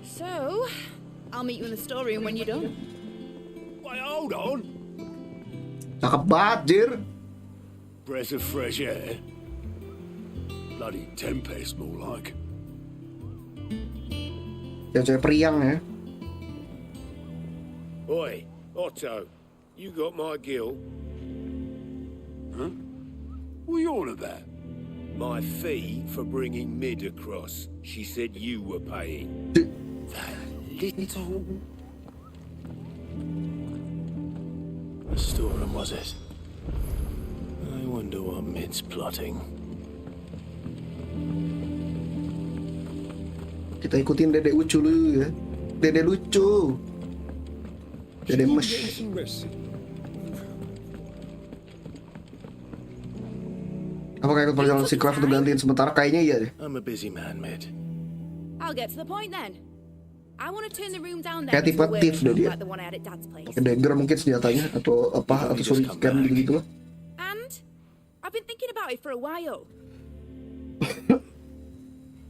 So, I'll meet you in the storeroom when you're done. Wait, hold on. Cakep banget, Jir. Breath of fresh air. Bloody tempest, more like. Cewek-cewek periang ya. Oi, Otto, you got my gill? Huh? What are you on about? My fee for bringing Mid across. She said you were paying. That little... The storeroom, was it? I wonder what Mid's plotting. Kita ikutin Dede Ucu dulu ya. Dede lucu. Dede mes. Apakah ikut perjalanan si Craft untuk gantiin sementara? Kayaknya iya deh. I'm a busy man, Mid. I'll get to the point then. I want to turn the room down there Kayak tipe into a thief deh dia. like the one I had at Dad's place. Pakai dagger mungkin senjatanya atau apa atau shuriken gitu lah. And I've been thinking about it for a while.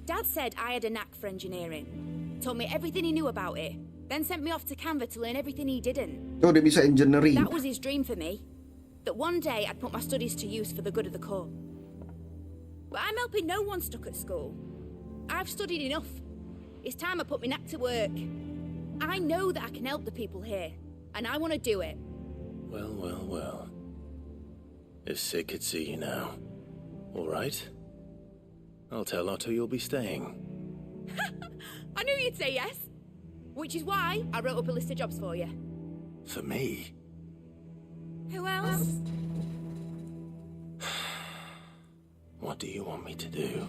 Dad said I had a knack for engineering. Told me everything he knew about it. Then sent me off to Canva to learn everything he didn't. Oh, dia bisa engineering. That was his dream for me. That one day I'd put my studies to use for the good of the corps. But I'm helping no one stuck at school. I've studied enough. It's time I put my knack to work. I know that I can help the people here, and I want to do it. Well, well, well. If Sid could see you now. All right. I'll tell Otto you'll be staying. I knew you'd say yes. Which is why I wrote up a list of jobs for you. For me? Who else? What do you want me to do?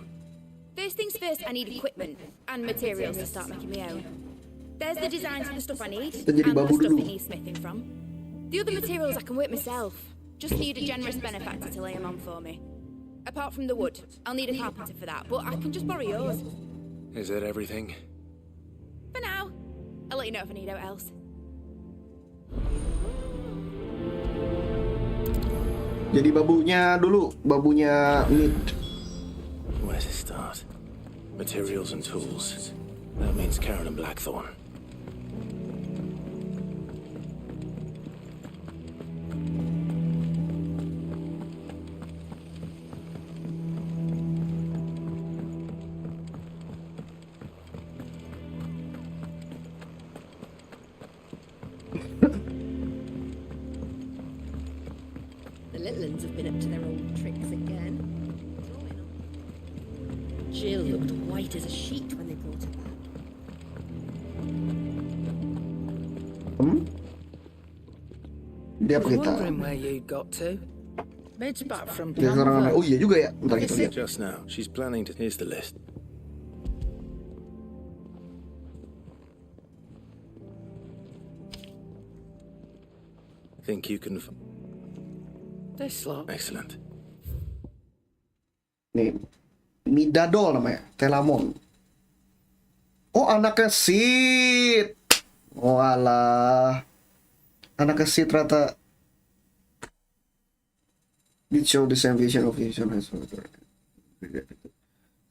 First things first, I need equipment and materials to start making my own. There's the designs for the stuff I need and the stuff it needs smithing from. The other materials I can work myself. Just need a generous benefactor to lay them on for me. Apart from the wood, I'll need a carpenter for that, but I can just borrow yours. Is that everything? For now. I'll let you know if I need out else. Jadi babunya dulu, babunya Mid. Where to start? Materials and tools. That means Karen and Blackthorn. Ryzens have been up to their old tricks again. Jill looked white as a sheet when they brought her back. Dia apa kita? Wondering where you got to. Bed's back from Dia sekarang oh iya juga ya. Bentar kita lihat. Just now, she's planning to. Here's the list. Think you can. This lot. Excellent. Nih, Midadol namanya, Telamon. Oh, anaknya Sid. Oh alah. Anaknya Sid ternyata. It show the same vision of vision as well.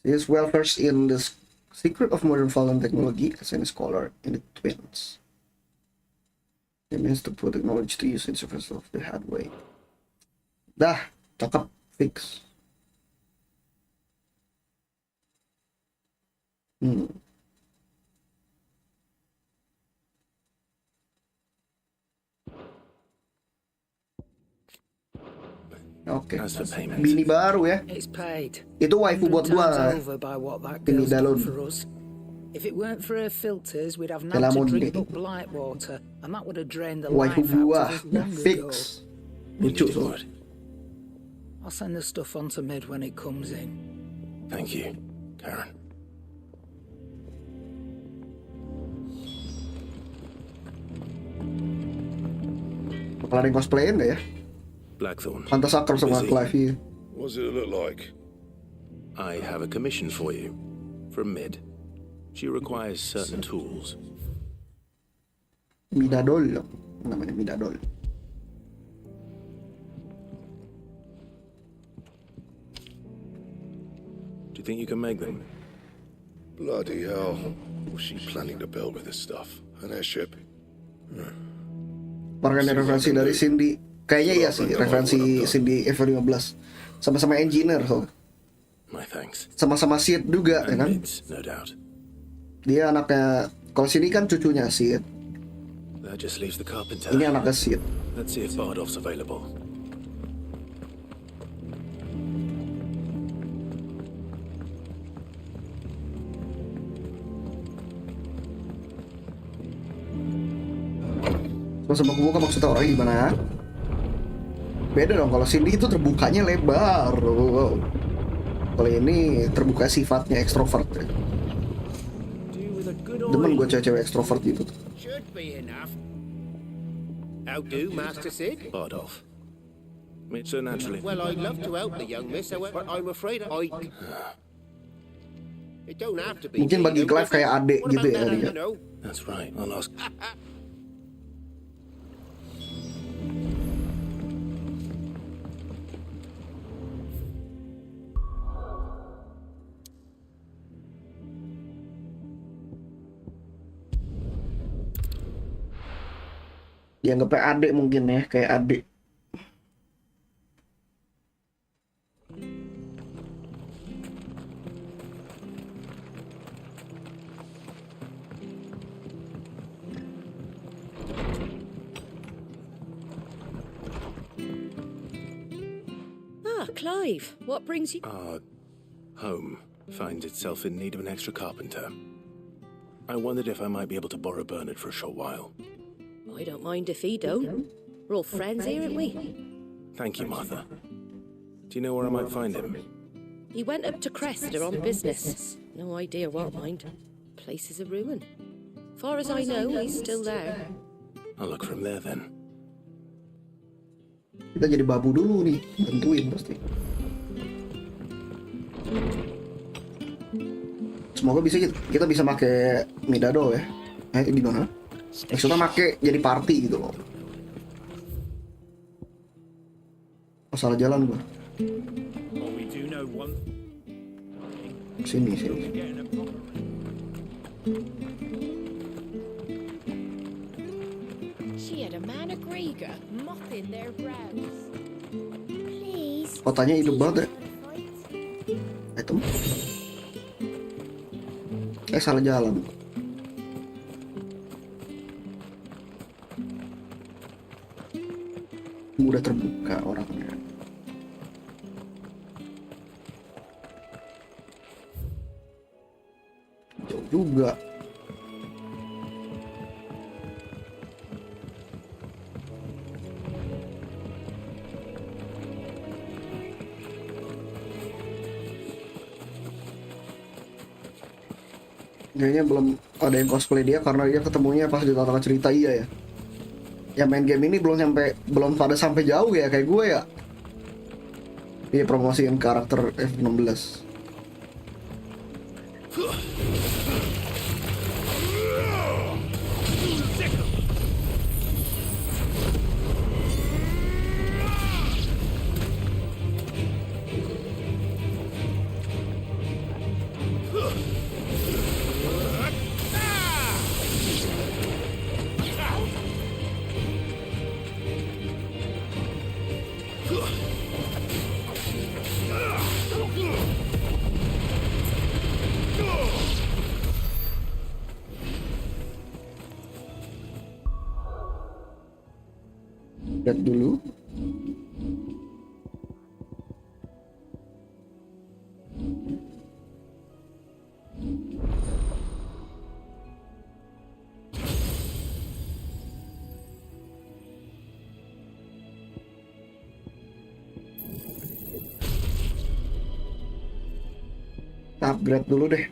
He is well versed in the secret of modern fallen technology as a scholar in the twins. It means to put the knowledge to use in service of the hard way. Dah, cakep, fix. Oke, As for payment, bini baru ya. It's paid. Itu waifu buat gua. Over by what that Bini girl's done dalun. for us. If it weren't for her filters, we'd have none Telamon to drink deh. but blight water, and that would have drained the Waifu life out gua, of us long ago. fix. Lucu do soalnya. what? I'll send the stuff on to Mid when it comes in. Thank you, Karen. Bakal ada yang cosplayin gak ya? Blackthorn. Pantas akrab sama Busy. Clive ya. What does it look like? I have a commission for you. From Mid. She requires certain tools. Midadol namanya, Midadol. Do you think you can make them? Bloody hell. What's she planning to build with this stuff? An airship? Markan referensi dari Cindy. Kayaknya iya sih, referensi Cindy F15. Sama-sama engineer soalnya. My thanks. Sama-sama Sid juga ya And kan? Mid's, no doubt. Dia anaknya, kalau sini kan cucunya Sid. That just leaves the carpenter. Ini anaknya Sid. Let's see if Bardolph's available. Sama kebuka maksudnya orang gimana? Beda dong, kalau Cindy itu terbukanya lebar. Wow. Kalau ini terbuka sifatnya ekstrovert ya. Demen gue cewek-cewek ekstrovert gitu. Should be enough. How do, Master Sid? Bardolph. So naturally. Well, I'd love to help the young miss, however, I'm afraid I... It don't have to be. Mungkin bagi Clive kayak adek What gitu about ya that, dia. you know? That's right. I'll ask. Dianggapnya adek mungkin ya, kayak adek. Ah, Clive, what brings you? Our home finds itself in need of an extra carpenter. I wondered if I might be able to borrow Bernard for a short while. I don't mind if he don't. We're all friends here, aren't we? Thank you, Martha. Do you know where I might find him? He went up to Crester on business. No idea what, mind. Place is a ruin. Far as I know, he's still there. I'll look for him there then. Kita jadi babu dulu nih, bantuin pasti. Semoga bisa kita bisa pakai Midado ya. Gimana? Maksudnya pakai jadi party gitu loh. Oh, salah jalan gua. Sini. She had a man of Grega mopping their brows. Please. Kotanya hidup banget ya. Item. Salah jalan. Udah terbuka orangnya. juga. Kayaknya belum ada yang cosplay dia karena dia ketemunya pas di tatakan cerita, iya ya. Ya main game ini belum pada sampai jauh ya kayak gue ya. Dia promosiin karakter F16. Lihat dulu. Upgrade dulu deh.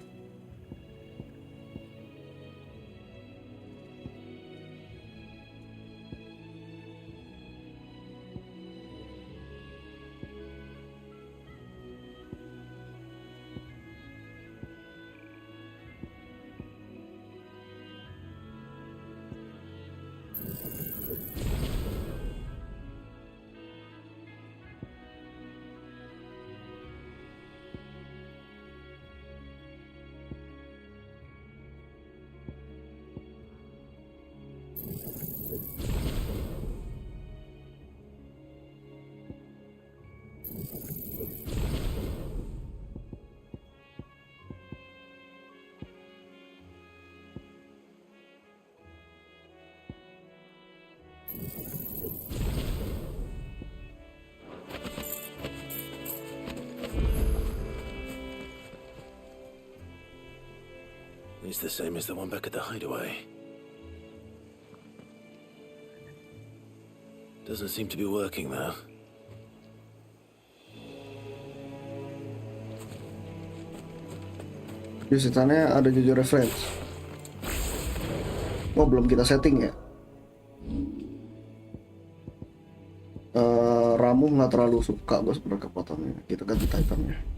It's the same as the one back at the hideaway. Doesn't seem to be working though. Di setannya ada jujur reference. Oh, belum kita setting ya. Ramu nggak terlalu suka gue sebenarnya kekuatannya. Kita ganti Titannya.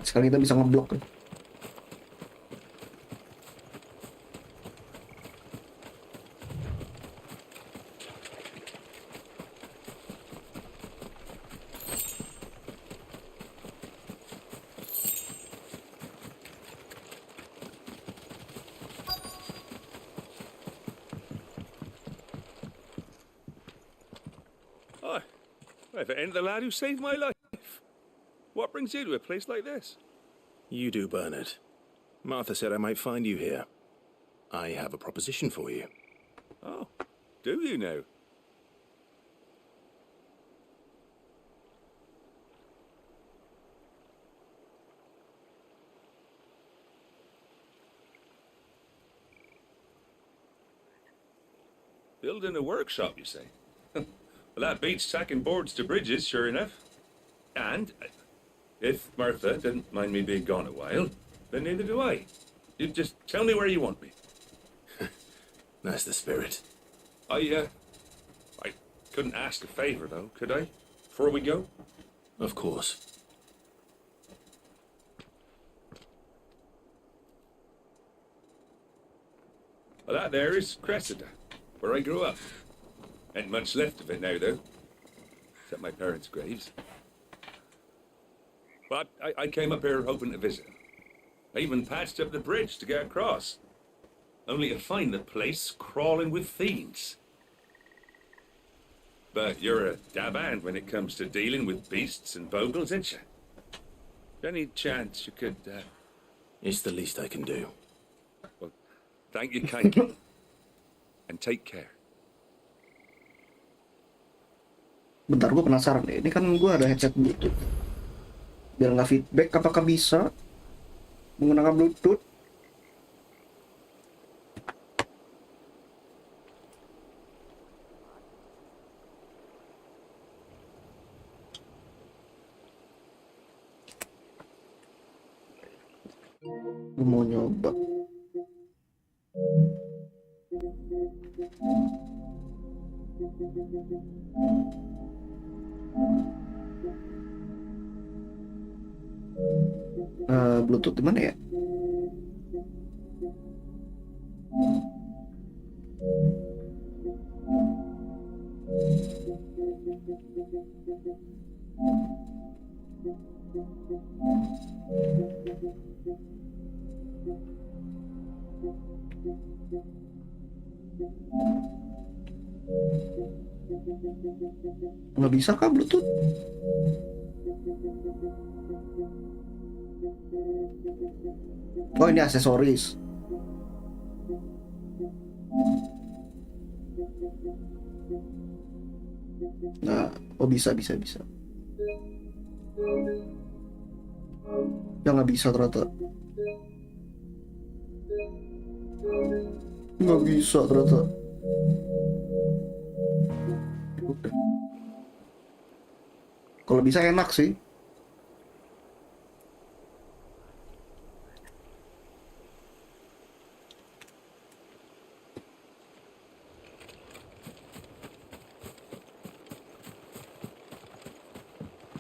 Sekarang kita bisa ngeblok kan. Hi, I've ended the lad who saved my life. What brings you to a place like this? You do, Bernard. Martha said I might find you here. I have a proposition for you. Oh, do you now? Building a workshop, you say? Well, that beats tacking boards to bridges, sure enough. And if Martha didn't mind me being gone a while, then neither do I. You just tell me where you want me. That's the spirit. I couldn't ask a favor, though, could I? Before we go? Of course. Well, that there is Cressida, where I grew up. Ain't much left of it now, though. Except my parents' graves. But I came up here hoping to visit. I even patched up the bridge to get across. only to find the place crawling with fiends. But you're a dab hand when it comes to dealing with beasts and bogles, ain't you? Any chance you could, It's the least I can do. Well, thank you kindly. And take care. Bentar, gue penasaran deh. Ini kan gue ada headset Bluetooth. Biar nggak feedback, apakah bisa menggunakan Bluetooth? Gue mau nyoba. Bluetooth di mana ya? Nggak bisa kah Bluetooth? Oh, ini aksesoris. Nah, oh bisa. Ya nggak bisa ternyata. Nggak bisa ternyata. Udah. Kalau bisa enak sih.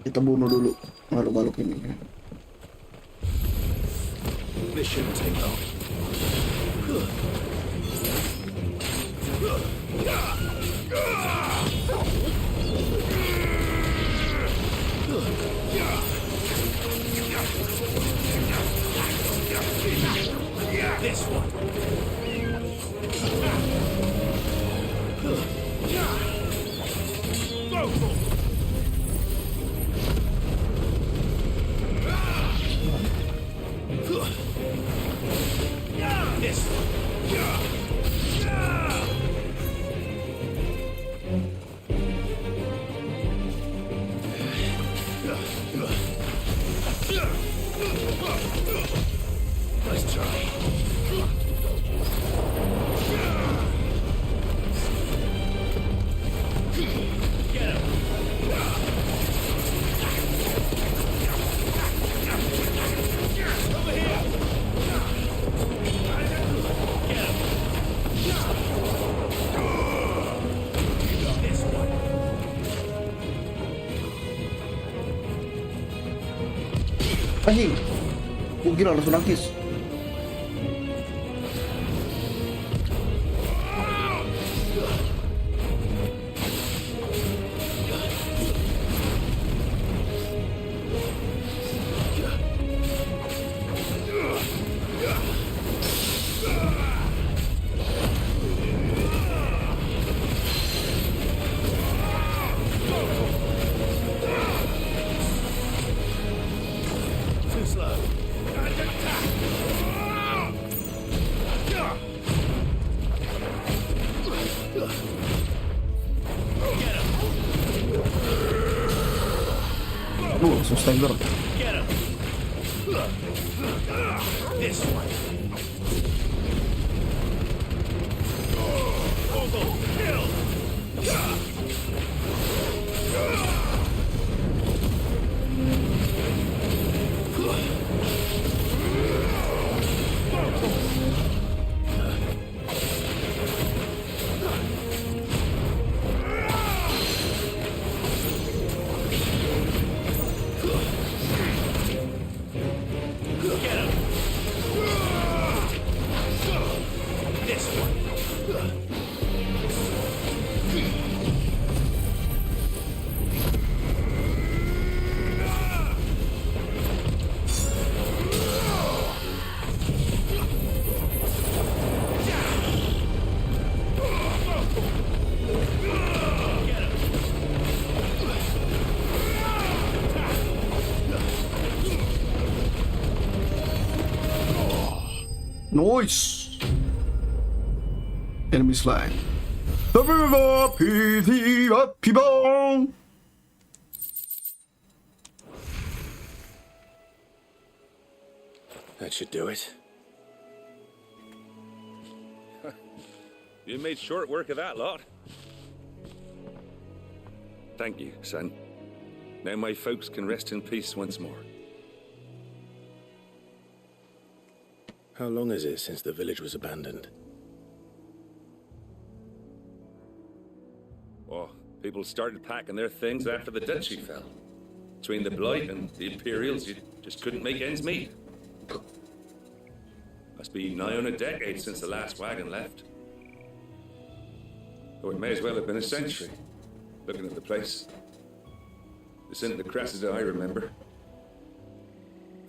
Kita bunuh dulu makhluk-makhluk ini. This shouldn't take long. This one. Nice try. Get him. Over here. Get him. This one. Anjing. Gila langsung nangkis. Too slow. Langsung stagger. Get him. This one. Hugo, kill. Get him. Noise. Enemy slain. People. That should do it. You made short work of that lot. Thank you, son. Now my folks can rest in peace once more. How long is it since the village was abandoned? Oh, people started packing their things after the duchy fell. Between the Blight and the Imperials, you just couldn't make ends meet. Must be nigh on a decade since the last wagon left. Oh, it may as well have been a century. Looking at the place. This isn't the Cressida I remember.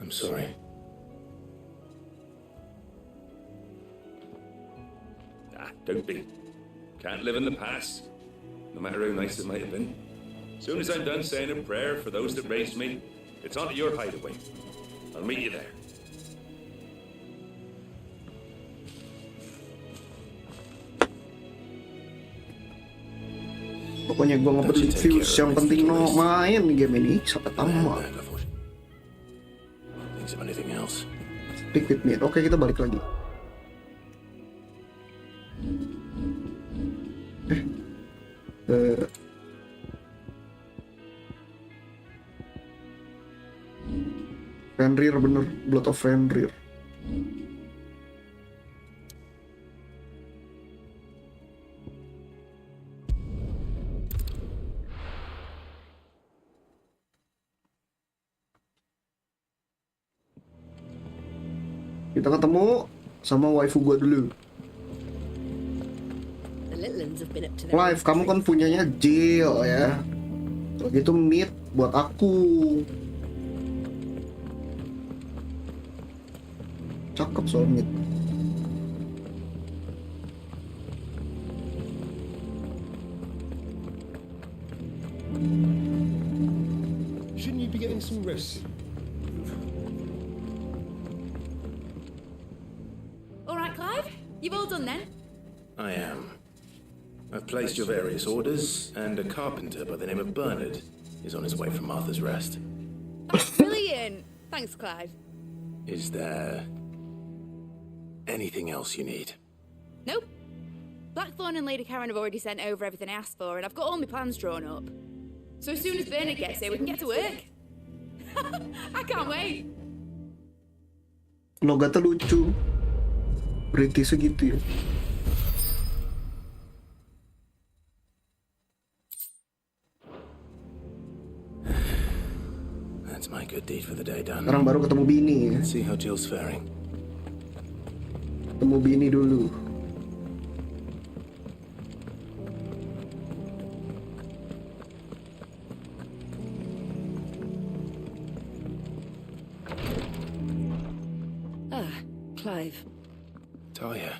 I'm sorry. Ah, don't be. Can't live in the past, no matter how nice it might have been. Soon as I'm done saying a prayer for those that raised me, it's on to your hideaway. I'll meet you there. Pokoknya gue nggak peduli views, yang penting no main game ini sampai tamat. Speak with me. Oke, kita balik lagi. Fenrir bener, Blood of Fenrir. Kita ketemu sama waifu gua dulu. Live, kamu kan punyanya Jill ya. Kalau gitu meet buat aku. Cakep soal meet. Shouldn't you be getting some rest? You've all done then? I am. I've placed your various orders, and a carpenter by the name of Bernard is on his way from Arthur's Rest. That's brilliant! Thanks, Clive. Is there anything else you need? Nope. Blackthorn and Lady Karen have already sent over everything I asked for, and I've got all my plans drawn up. So as soon as Bernard gets here, we can get to work. I can't wait. Logatnya lucu. British segitu ya. That's my good deed for the day done. Sekarang baru ketemu bini ya. Let's see how Jill's faring. Ketemu bini dulu. Clive. Talia,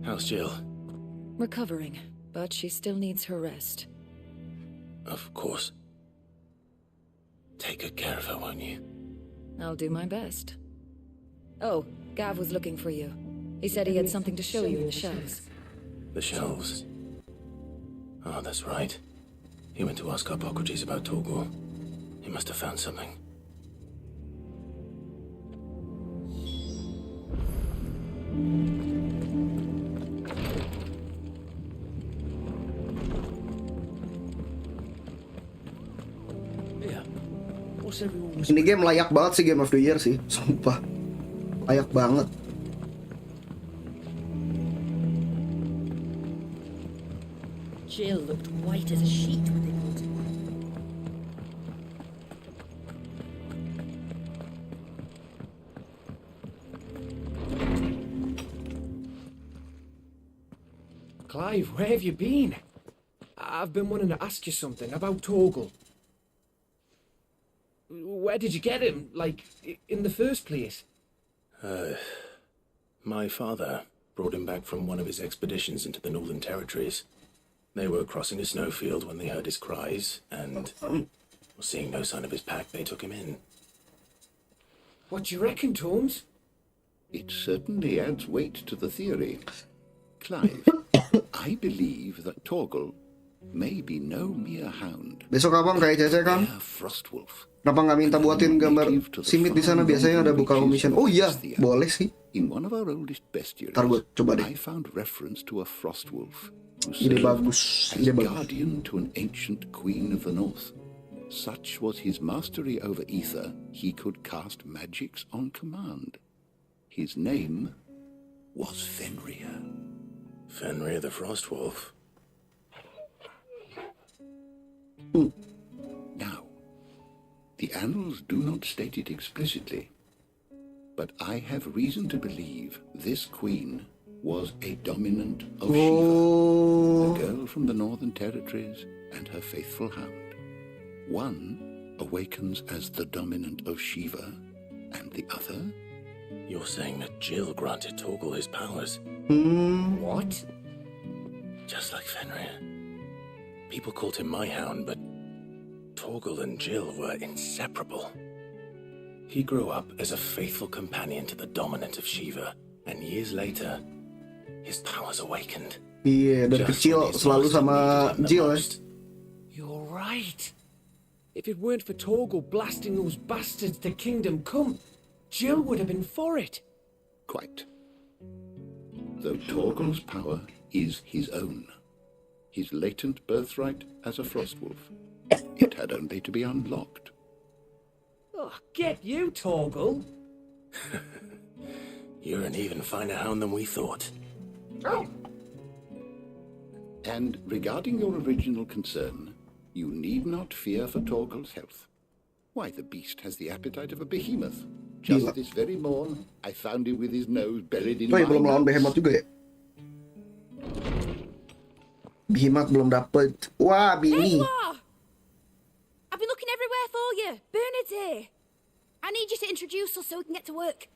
how's Jill? Recovering, but she still needs her rest. Of course. Take good care of her, won't you? I'll do my best. Oh, Gav was looking for you. He said he had something to show you in the shelves. The shelves? Oh, that's right. He went to ask Hippocrates about Torgor. He must have found something. Ini game layak banget sih, Game of the Year sih, sumpah. Layak banget. Jill looked white as a sheet when they brought her. Clive, where have you been? I've been wanting to ask you something about Torgal. Where did you get him? Like, in the first place? My father brought him back from one of his expeditions into the Northern Territories. They were crossing a snowfield when they heard his cries, and seeing no sign of his pack, they took him in. What do you reckon, Torms? It certainly adds weight to the theory. Clive, I believe that Torgal may be no mere hound. Besok abang kayak Cece kan? Frostwolf. Kenapa nggak minta buatin gambar simit di sana? Biasanya ada buka commission. Oh iya, boleh sih. In one of our oldest bestiaries, Ntar gue coba deh. I found reference to a Frostwolf who Ide served bagus, as ide bagus. guardian to an ancient queen of the north. Such was his mastery over ether, he could cast magics on command. His name was Fenrir. Fenrir the Frostwolf. Now, the annals do not state it explicitly, but I have reason to believe this queen was a dominant of Shiva, a girl from the Northern Territories and her faithful hound. One awakens as the dominant of Shiva, and the other... You're saying that Jill granted Torgal his powers? What? Just like Fenrir. People called him my hound, but Torgal and Jill were inseparable. He grew up as a faithful companion to the dominant of Shiva, and years later, his powers awakened. Iya, dari kecil selalu sama Jill. You're right. If it weren't for Torgal blasting those bastards to Kingdom Come, Jill would have been for it. Quite. Though Torgal's power is his own, his latent birthright as a Frostwolf, it had only to be unlocked. Oh, get you, Torgal. You're an even finer hound than we thought. And regarding your original concern, you need not fear for Torgal's health. Why, the beast has the appetite of a behemoth. Just this very morn, I found him with his nose buried in my belum lawan behemoth juga ya? Behemoth belum dapet. Wah, Bini. I've been looking everywhere for you. Bernard's here. I need you to introduce us so we can get to work.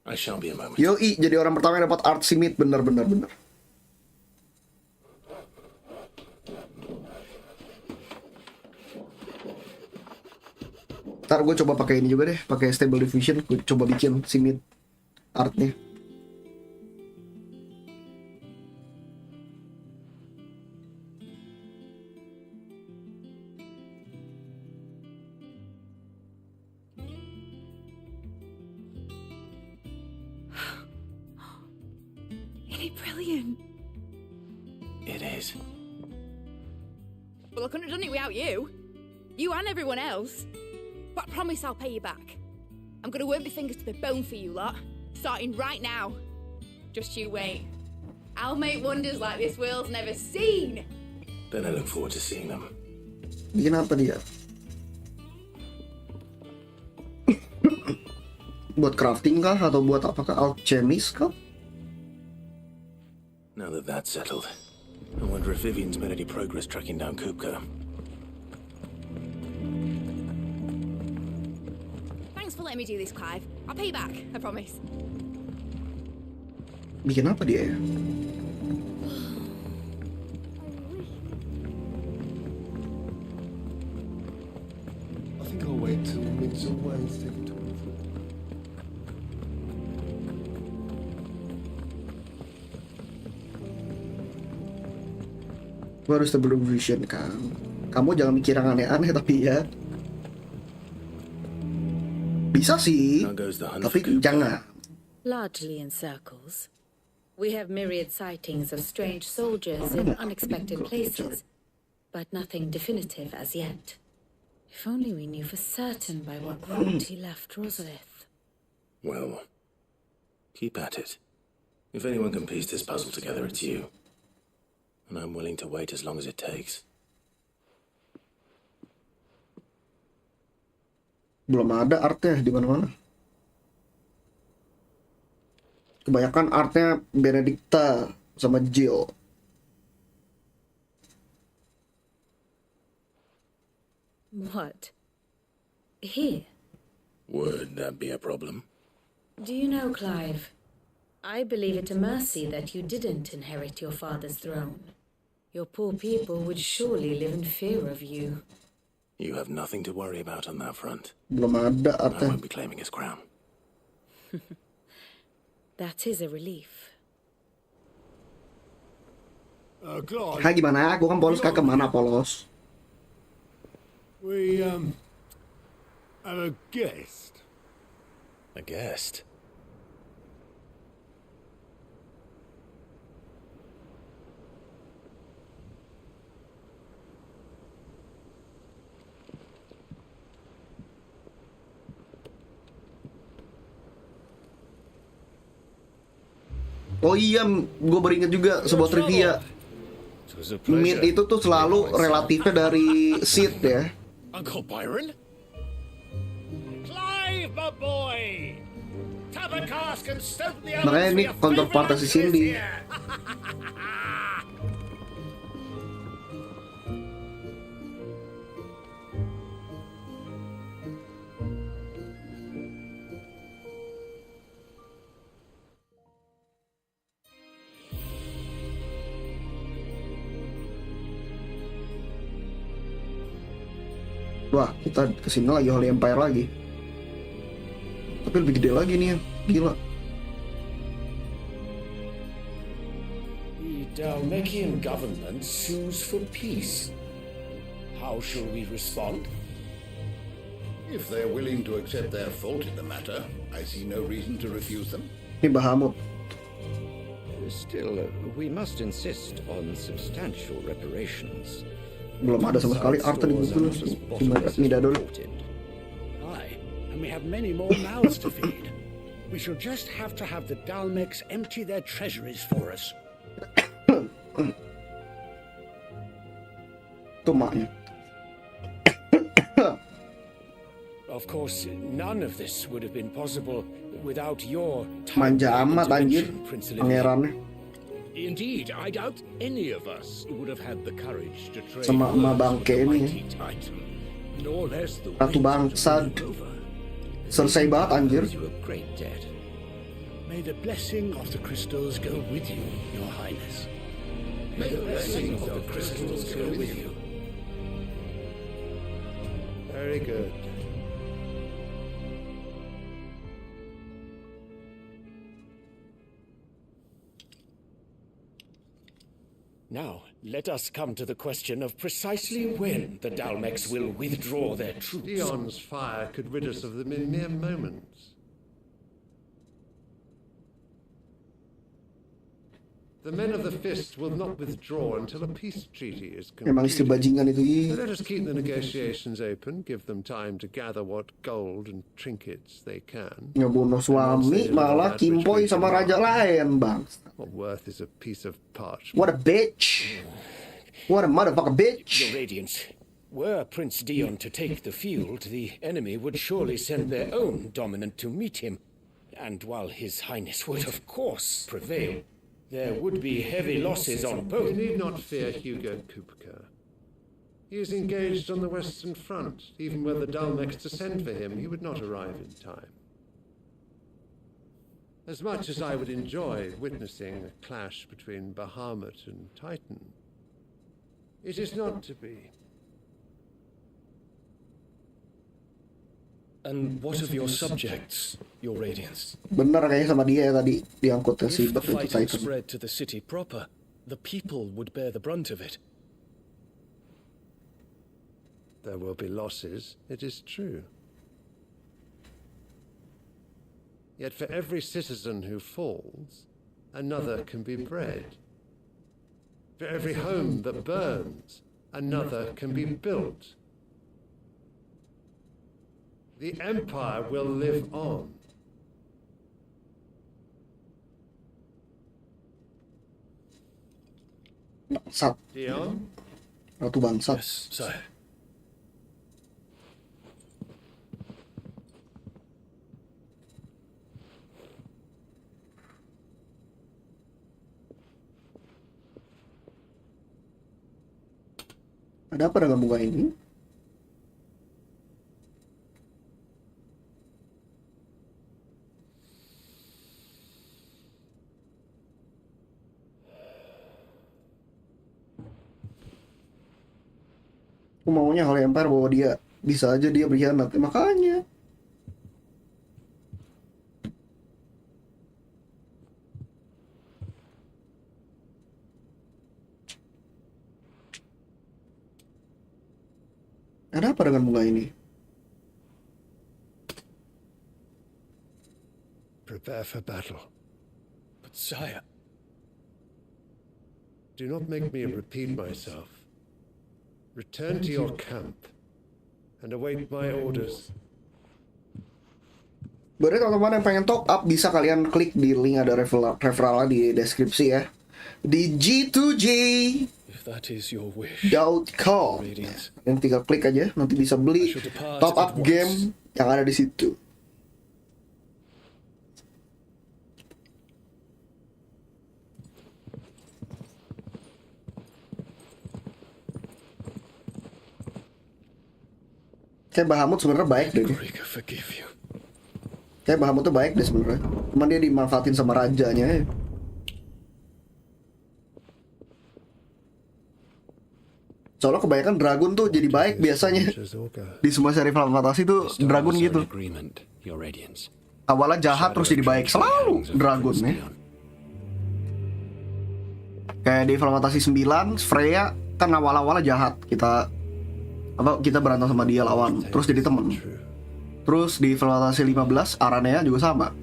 I shall be a moment. Yoi, jadi orang pertama yang dapat art simit, bener. Ntar gue coba pakai ini juga deh, pakai stable diffusion, gue coba bikin simit artnya. Ain't it brilliant? It is. Well, I couldn't have done it without you. You and everyone else. But I promise I'll pay you back. I'm gonna work my fingers to the bone for you lot, starting right now. Just you wait. I'll make wonders like this world's never seen. Then I look forward to seeing them. Bikin apa dia? Buat crafting kah? Atau buat apakah? Alchemist kah? Now that that's settled, I wonder if Vivian's made any progress tracking down Kupka. Thanks for letting me do this, Clive. I'll pay you back, I promise. Bikin apa dia ya? I think I'll wait till Mid's away to take a tour. Gue harus stable vision kan. Kamu jangan mikir yang aneh-aneh tapi ya. Bisa sih, tapi jangan. Largely in circles. We have myriad sightings of strange soldiers in unexpected places, but nothing definitive as yet. If only we knew for certain by what route he left Rosalith. Well, keep at it. If anyone can piece this puzzle together, it's you. And I'm willing to wait as long as it takes. Belum ada artnya di mana-mana. Kebanyakan artnya Benedicta sama Jill. What? Here? Would that be a problem? Do you know, Clive? I believe it a mercy that you didn't inherit your father's throne. Your poor people would surely live in fear of you. You have nothing to worry about on that front. Belum ada I artnya. won't be claiming his crown. That is a relief. Clive, Hai gimana? Gua kan polos kagak kemana polos? we, have a guest. A guest? Oh iya, gue beringat juga sebuah trivia. Meat itu tuh selalu relatifnya dari seed ya. Uncle Byron? Clive, my boy! Tap a cask and stoke the Makanya ini counterpart si Cindy. Wah, kita kesini lagi Holy Empire lagi. Tapi lebih gede lagi nih ya, gila. The Dalmekian government sues for peace. How shall we respond? If they're willing to accept their fault in the matter, I see no reason to refuse them. Ini Bahamut. Still, we must insist on substantial reparations. Belum ada sama sekali art di Google. Mida dulu. Aye, and we have many more mouths to feed. We shall just have to have the Dalmeks empty their treasuries for us. Tuh maknya. Of course, none of this would have been possible without your Manja amat anjir pangerannya. Indeed, I doubt any of us would have had the courage to trade Sama emak bangke ini. nor less the Ratu bangsat. Selesai banget anjir. May the blessing of the crystals go with you, Your Highness. May the blessing of the crystals go with you. Very good. Now, let us come to the question of precisely when the Dalmeks will withdraw their troops. Dion's fire could rid us of them in mere moments. The men of the Fist will not withdraw until a peace treaty is Emang istri concluded. bajingan itu. So let us keep the negotiations open, give them time to gather what gold and trinkets they can. Ngebunuh suami malah kimpoi sama raja lain, bang. What worth is a piece of parchment? What a bitch. What a motherfucker bitch. Your Radiance, were Prince Dion to take the field, the enemy would surely send their own dominant to meet him. And while His Highness would, of course, prevail, there would be heavy losses on both. You need not fear Hugo Kupka. He is engaged on the Western Front. Even were the Dalmeks to send for him, he would not arrive in time. As much as I would enjoy witnessing a clash between Bahamut and Titan, it is not to be. And what of your subjects, Your Radiance? Bener kayaknya sama dia ya tadi diangkut ke si If the Batu fighting Titan. spread to the city proper, the people would bear the brunt of it. There will be losses, it is true. Yet for every citizen who falls, another can be bred. For every home that burns, another can be built. The Empire will live on. Bangsat. Dion? Ratu bangsat. Yes, sire. Ada apa dengan bunga ini? Aku maunya Holy Empire bawa dia. Bisa aja dia berkhianat. Makanya. Ada apa dengan bunga ini? Prepare for battle. But sire, Do not make me repeat myself. Return to your camp and await my orders. Berarti teman-teman yang pengen top up bisa kalian klik di link, ada referralnya di deskripsi ya. Di G2J.com. Yang tinggal klik aja, nanti bisa beli top up game yang ada di situ. Kayak Bahamut sebenarnya baik deh. Kayak Bahamut tuh baik deh sebenarnya. Cuman dia dimanfaatin sama rajanya. Soalnya kebanyakan dragon tuh jadi baik biasanya. Di semua seri Final Fantasy tuh dragon gitu. Awalnya jahat terus jadi baik. Selalu dragon ya. Kayak di Final Fantasy 9, Freya kan awal-awalnya jahat. Kita berantem sama dia lawan, terus jadi temen. Terus di Final Fantasy 15, Aranea juga sama.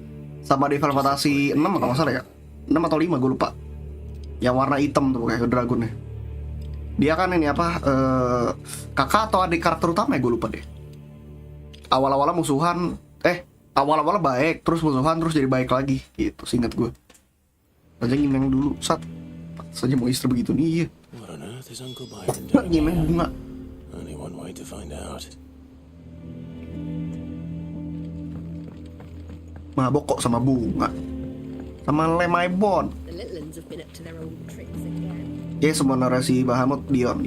Sama di Final Fantasy 6 kalau nggak salah ya. 6 atau 5 gue lupa. Yang warna hitam tuh kayak dragonnya. Dia kan ini kakak atau adik karakter utama ya, gue lupa deh. Awal-awalnya musuhan, awal-awalnya baik, terus musuhan, terus jadi baik lagi gitu, seingat gue. Aja ngimeng dulu, saja mau istri begitu nih. Ngimeng bunga. Only one way to find out. Mabok kok sama bunga. Sama Lemaibon. The little ones have been up to their old tricks again. Ya, semua narasi Bahamut diam.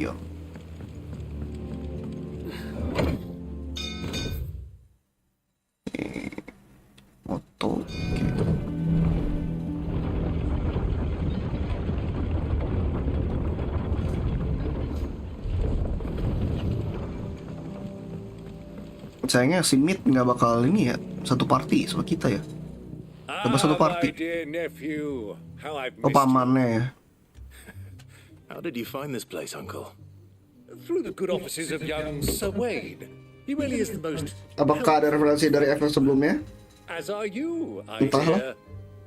Moto. Sayangnya si Mid nggak bakal ini ya, satu party sama kita ya. Coba satu party. Oh, pamannya ya. How did you find this place, Uncle? Through the good offices of young Sir Wade. He really is the most... Apakah ada referensi dari FF sebelumnya? As are you, I Entahlah.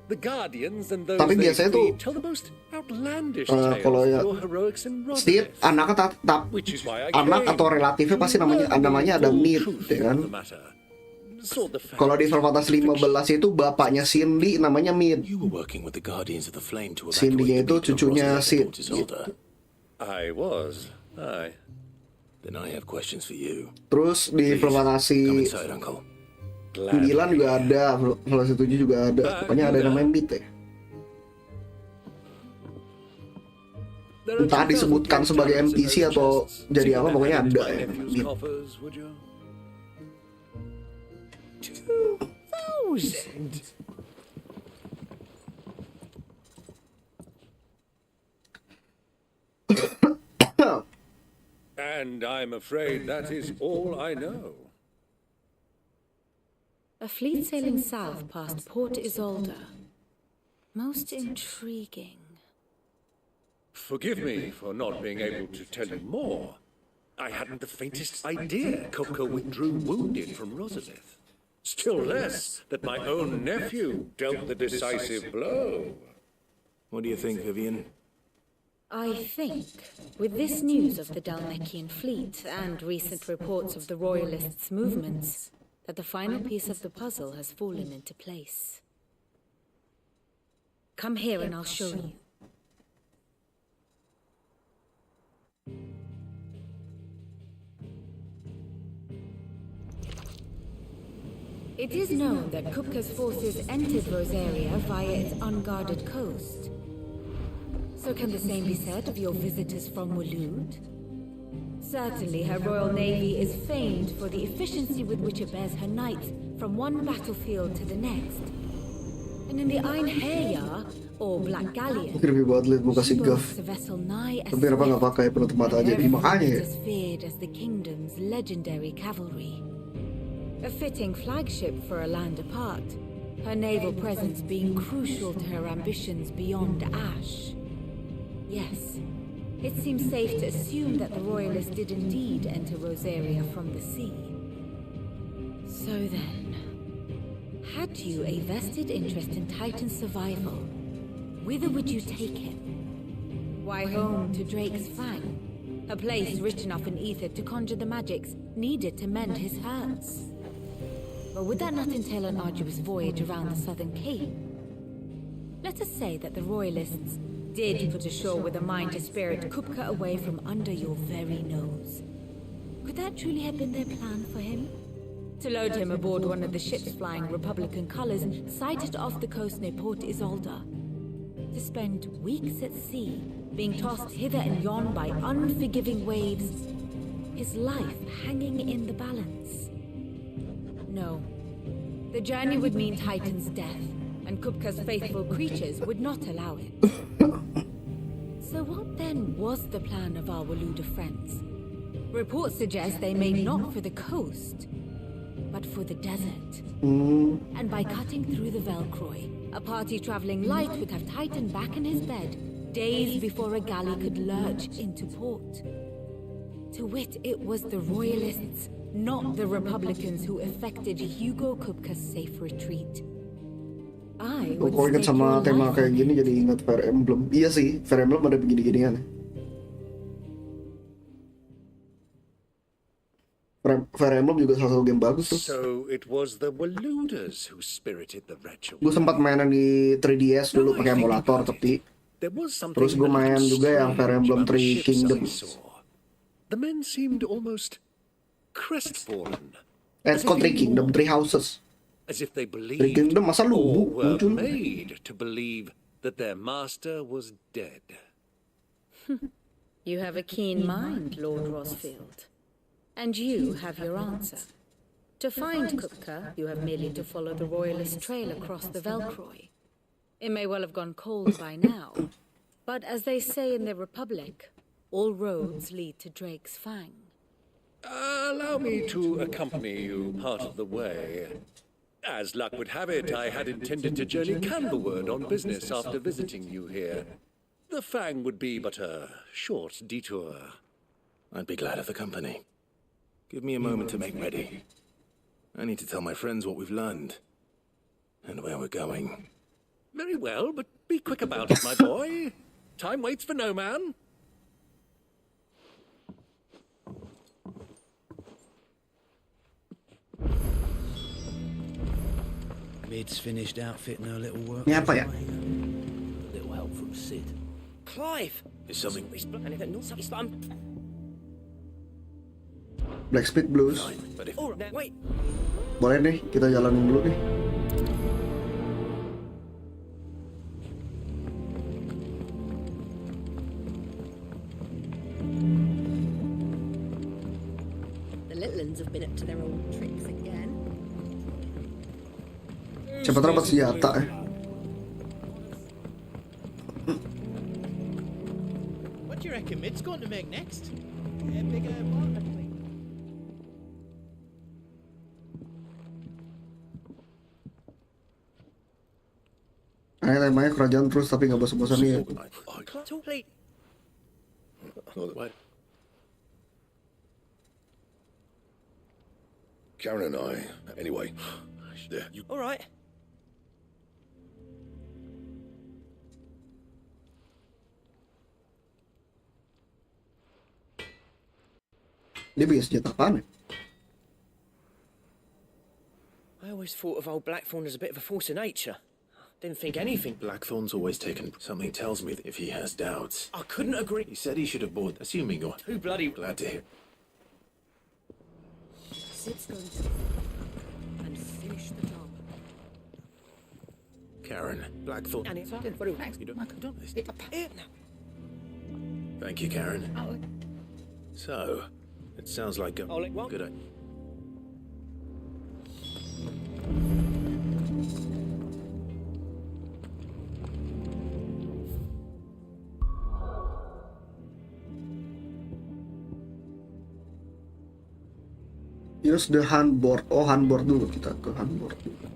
The Guardians and those Tapi biasanya tuh tell the most outlandish kalau ya your heroics and Steve, anaknya anak atau relatifnya pasti namanya ada Mid ya kan. Kalau di Final Fantasy 15 itu bapaknya Cindy namanya Mid. Cindy-nya itu cucunya Sid gitu. I was. Then I have questions for you. Terus di Final Fantasy 9 juga ada, Final Fantasy 7 juga ada. Pokoknya ada yang namanya Mid ya. Entah disebutkan sebagai NPC atau jadi apa, pokoknya ada ya. Mid. 2,000. And I'm afraid that is all I know. A fleet sailing south past Port Isolde. Most intriguing. Forgive me for not being able to tell you more. I hadn't the faintest idea Coco withdrew wounded from Rosalith. Still less that my own nephew dealt the decisive blow. What do you think, Vivian? I think, with this news of the Dalmekian fleet and recent reports of the Royalists' movements, that the final piece of the puzzle has fallen into place. Come here and I'll show you. It is known that Kupka's forces entered Rosaria via its unguarded coast. So can the same be said of your visitors from Waloed? Certainly her royal navy is famed for the efficiency with which it bears her knights from one battlefield to the next. And in the Einherjar, or Black Galleon, she boasts a vessel nigh as as feared as the kingdom's legendary cavalry. A fitting flagship for a land apart, her naval presence being crucial to her ambitions beyond Ash. Yes, it seems safe to assume that the royalists did indeed enter Rosaria from the sea. So then, had you a vested interest in Titan's survival, whither would you take him? Why, home to Drake's Fang, a place rich enough in ether to conjure the magics needed to mend his hurts. But would that not entail an arduous voyage around the southern cape? Let us say that the royalists did put ashore with a mind to spirit Kupka away from under your very nose. Could that truly have been their plan for him? To load him aboard one of the ships flying Republican colors sighted off the coast near Port Isolde. To spend weeks at sea, being tossed hither and yon by unforgiving waves, his life hanging in the balance. No. The journey would mean Titan's death, and Kupka's faithful creatures would not allow it. So what then was the plan of our Waluda friends? Reports suggest they made not for the coast, but for the desert. And by cutting through the Velcroy, a party traveling light would have Titan back in his bed days before a galley could lurch into port. To wit, it was the royalists, not the Republicans, who effected Hugo Kupka's safe retreat. I would Kok inget stake sama your tema life kayak on gini it. jadi ingat Fire Emblem. Iya sih, Fire Emblem ada begini-ginian. Fire Emblem juga salah satu game bagus tuh. So it was the Waludas who spirited the ritual. Gue sempat mainan di 3DS dulu pakai emulator, tapi There was something terus gue a little main juga yang Fire strange Emblem about the Three ships I Kingdoms. saw. The men seemed almost crestfallen. It's called Three Kingdom, Three Houses. As if they Three believed Kingdom masa or lubu were muncul. made to believe that their master was dead. You have a keen mind, Lord Rosfield. And you have your answer. To find Kupka, you have merely to follow the royalist trail across the Velcroy. It may well have gone cold by now, but as they say in the Republic, all roads lead to Drake's Fang. Allow me to accompany you part of the way. As luck would have it, I had intended to journey Candlewood on business after visiting you here. The Fang would be but a short detour. I'd be glad of the company. Give me a moment to make ready. I need to tell my friends what we've learned and where we're going. Very well, but be quick about it, my boy. Time waits for no man. Mid's finished outfitting her little work. Ini apa ya? Little help from Sid. Clive! Is something... Blacksmith Blues. But if... Oh, wait! Boleh nih, kita jalanin dulu nih. The little ones have been up to their old tricks again. Siapa tahu dapat senjata ya. What do you reckon Mid's going to make next? A bigger market plate? Temanya kerajaan terus tapi nggak bosan-bosan nih. What? Karen and I, anyway. There. All right. Dia punya senjata apaan ya? I always thought of old Blackthorn as a bit of a force of nature. Didn't think anything. Blackthorn's always taken... Something tells me that if he has doubts... I couldn't agree. He said he should have bought... Assuming you're... Too bloody... Glad to hear. Sid's going to and finish the job. Karen, Blackthorn... And it's very relaxed. You don't... It's here now. Thank you, Karen. So, it sounds like a... Good idea. Use the handboard. Oh, handboard dulu, kita ke handboard dulu.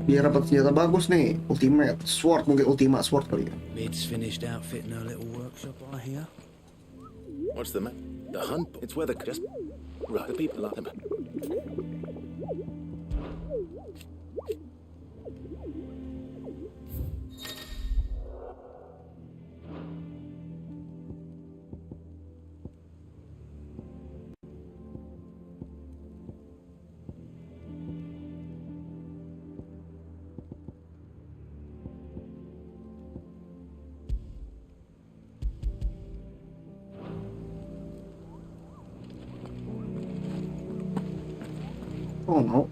Biar dapat senjata bagus nih, ultimate sword, mungkin ultima sword kali ya. Mid's finished outfitting her little workshop, I hear. What's the map? The hunt? It's where the just right. The people are. Oh no.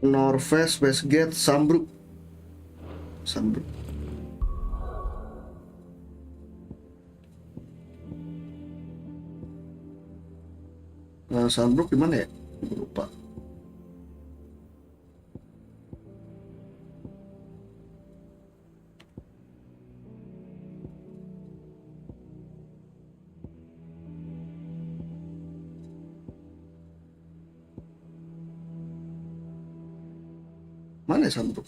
Northwest, Westgate, Sambrook. Sambrook. Nah, Sambrook di mana ya? Lupa. Mana ya Sambrook?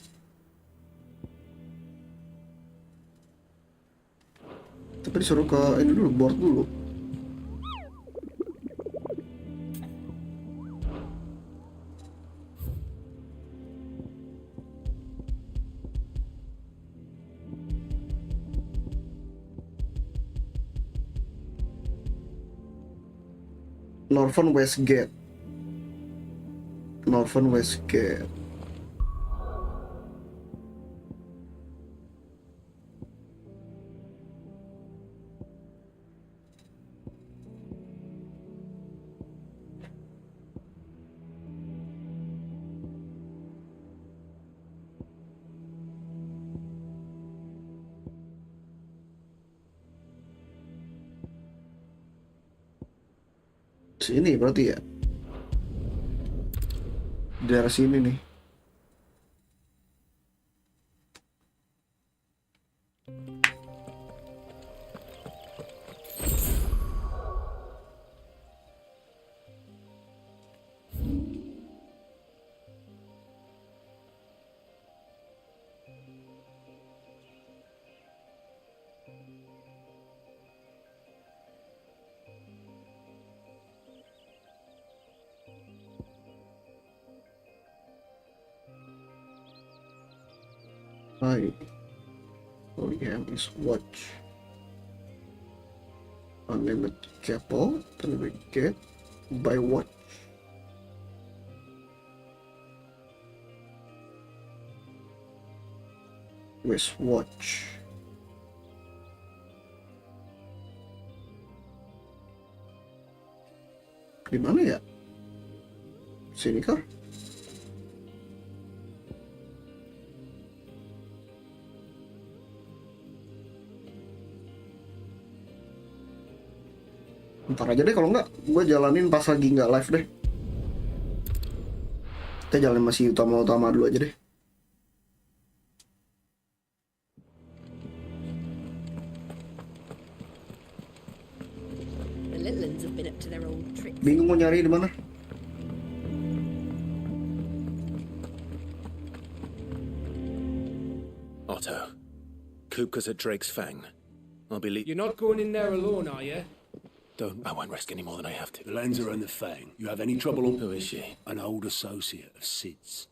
Tapi disuruh ke ini dulu, board dulu. Northern Westgate. Northern Westgate. Sini berarti ya. Daerah sini nih. Hi. All you have is watch. Unlimited cable, unlimited get, buy watch. Where's watch? Di mana ya? Sini kah? Ntar aja deh, kalau nggak gue jalanin pas lagi nggak live deh. Kita jalanin masih utama-utama dulu aja deh. The little ones have been up to their old tricks. Bingung mau nyari di mana? Otto, Kupka's at Drake's Fang. I'll be You're not going in there alone, are you? Don't. I won't risk any more than I have to. The lens are in the Fang. You have any trouble on... Who is she? An old associate of Sid's.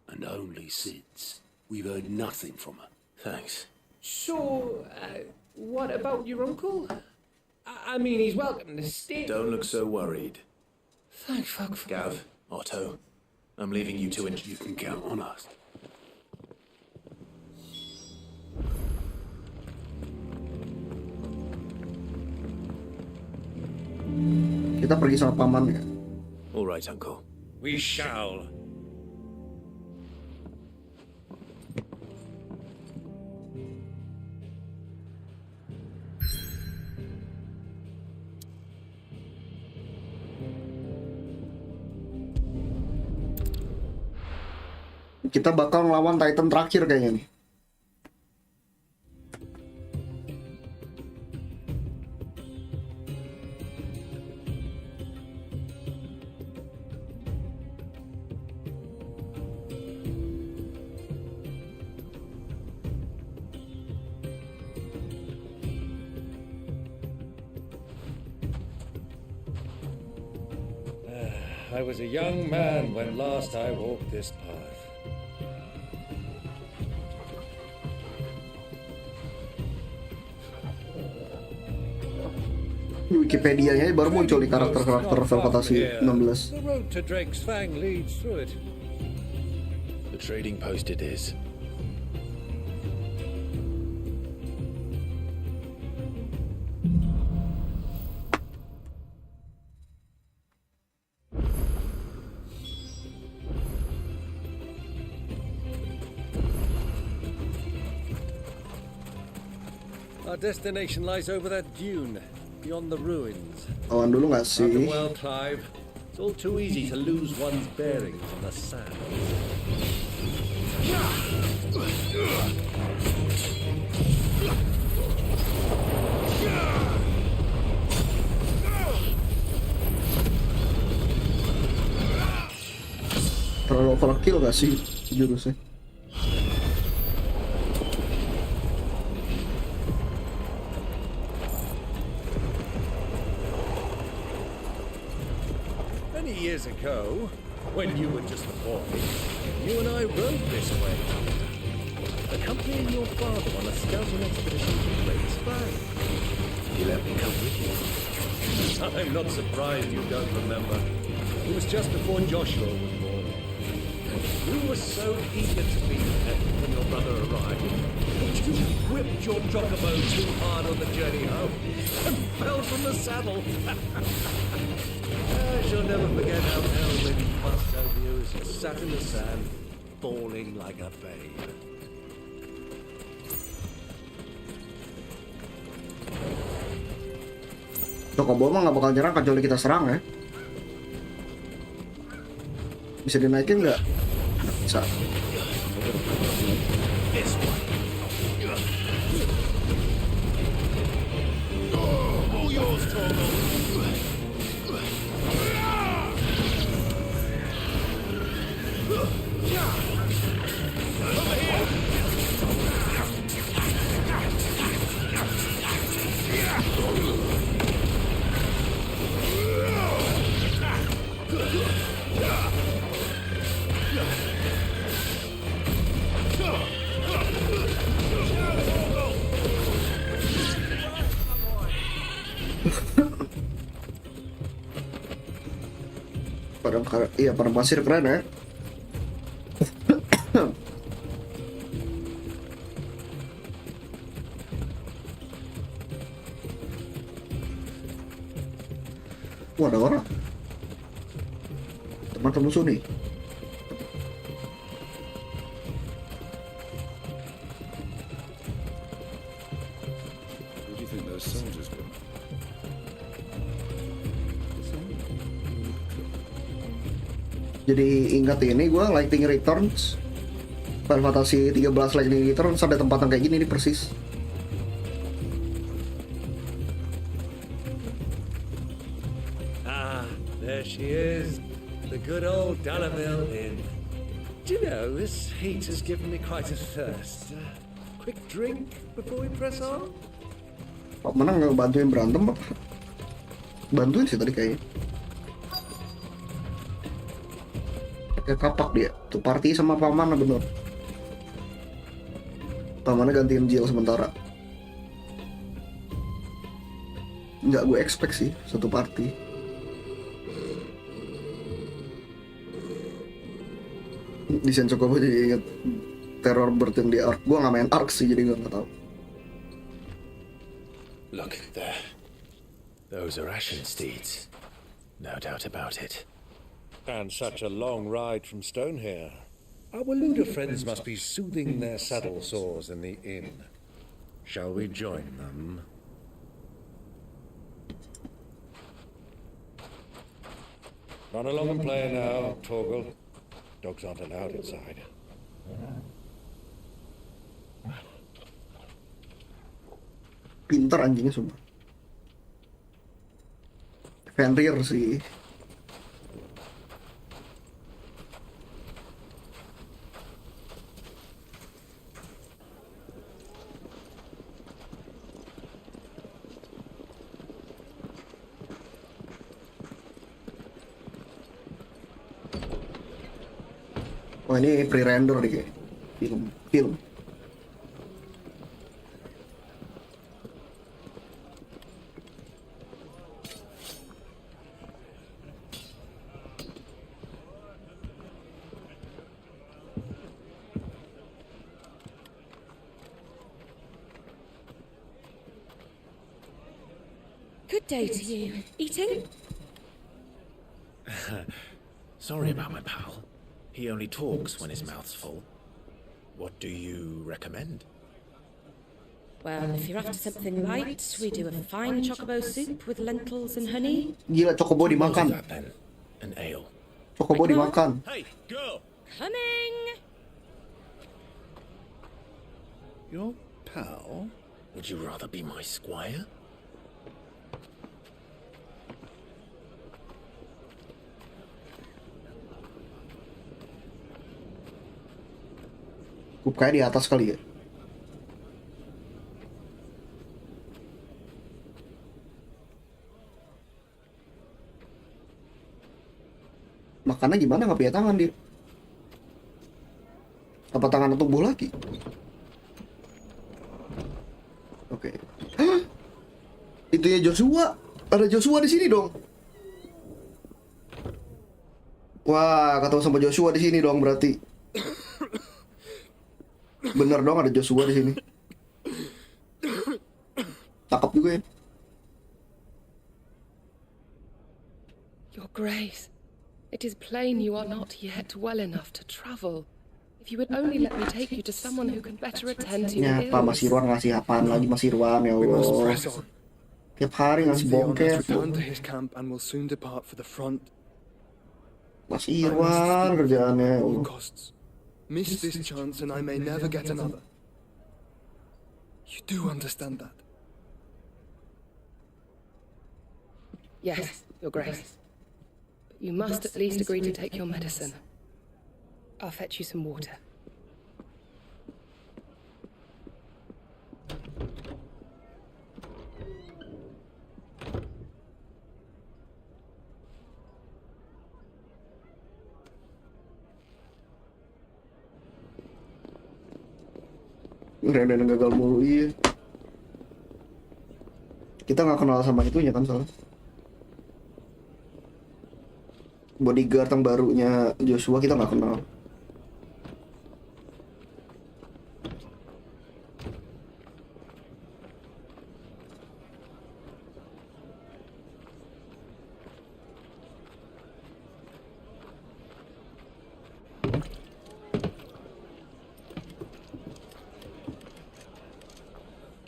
And only Sid's. We've heard nothing from her. Thanks. So, what about your uncle? I mean, he's welcome to stay. Don't look so worried. Thank fuck for... Gav, Otto, I'm leaving you two in... You can count on us. Kita pergi sama paman ya. All right, Uncle. We shall. Kita bakal ngelawan Titan terakhir kayaknya nih. I was a young man when last I walked this path. Wikipedia-nya baru muncul di karakter-karakter Final Fantasy 16. The road to Drake's Fang leads through it. The trading post it is. Our destination lies over that dune, beyond the ruins. Lawan dulu nggak sih? Well, Clive, it's all too easy to lose one's bearings in the sand. Terlalu overkill gak sih jurusnya? Many years ago, when you were just a boy, you and I rode this way, accompanying your father on a scouting expedition to Drake's Fang. You let me come with you. I'm not surprised you don't remember. It was just before Joshua was born. You were so eager to be there when your brother arrived that you whipped your chocobo too hard on the journey home and fell from the saddle. I shall never forget how Elwyn passed over you as you sat in the sand, bawling like a babe. Chocobo mah nggak bakal nyerang kecuali kita serang ya. Bisa dinaikin nggak? Bisa. All yours, Torgo. Over here. Iya, padang pasir keren ya. Wah, ada orang. Teman-teman musuh nih. Who do you think those soldiers were? Jadi ingat ini gue Lightning Returns Final Fantasy 13 Lightning Returns ada tempat yang kayak gini nih persis. Ah, there she is. The good old Dallaville Inn. Do you know, this heat has given me quite a thirst. Quick drink before we press on? Pak mana nggak bantuin berantem, Pak? Bantuin sih tadi kayaknya. Pakai kapak dia. Tuh party sama paman bener. Pamannya gantiin Jill sementara. Nggak gue expect sih satu party. Desain Chocobo jadi inget Terror Bird yang di Ark. Gue nggak main Ark sih jadi gue nggak tahu. Look there. Those are Ashen steeds. No doubt about it. And such a long ride from Stone here. Our Luda friends must be soothing their saddle sores in the inn. Shall we join them? Run along and play now, Torgal. Dogs aren't allowed inside. Pinter anjingnya sumpah. Fenrir sih. Oh ini pre-render nih kayak film. Good day to you. Eating? Sorry about my pal. He only talks when his mouth's full. What do you recommend? Well, if you're after something light, we do a fine chocobo soup with lentils and honey. Gila, chocobo dimakan. That then, an ale. Chocobo dimakan. Hey, girl! Coming! Your pal? Would you rather be my squire? Kayak di atas kali ya. Makannya gimana, nggak punya tangan dia? Apa tangan tumbuh lagi? Oke. Hah? Itunya Joshua. Ada Joshua di sini dong. Wah, ketemu sama Joshua di sini dong berarti. Bener dong ada Joshua di sini. Cakep juga ya. Your Grace, it is plain you are not yet well enough to travel. If you would only let me take you to someone who can better attend to your Ya, Pak Mas Irwan ngasih apaan lagi Mas Irwan ya Allah. Tiap hari ngasih bongkeh. Mas Irwan kerjaannya. Miss this chance and I may never get another. You do understand that? Yes, Your Grace. But you must at least agree to take your medicine. I'll fetch you some water. Reden gagal mulu, iya. Kita nggak kenal sama itunya kan soalnya. Bodyguard yang barunya Joshua kita nggak kenal.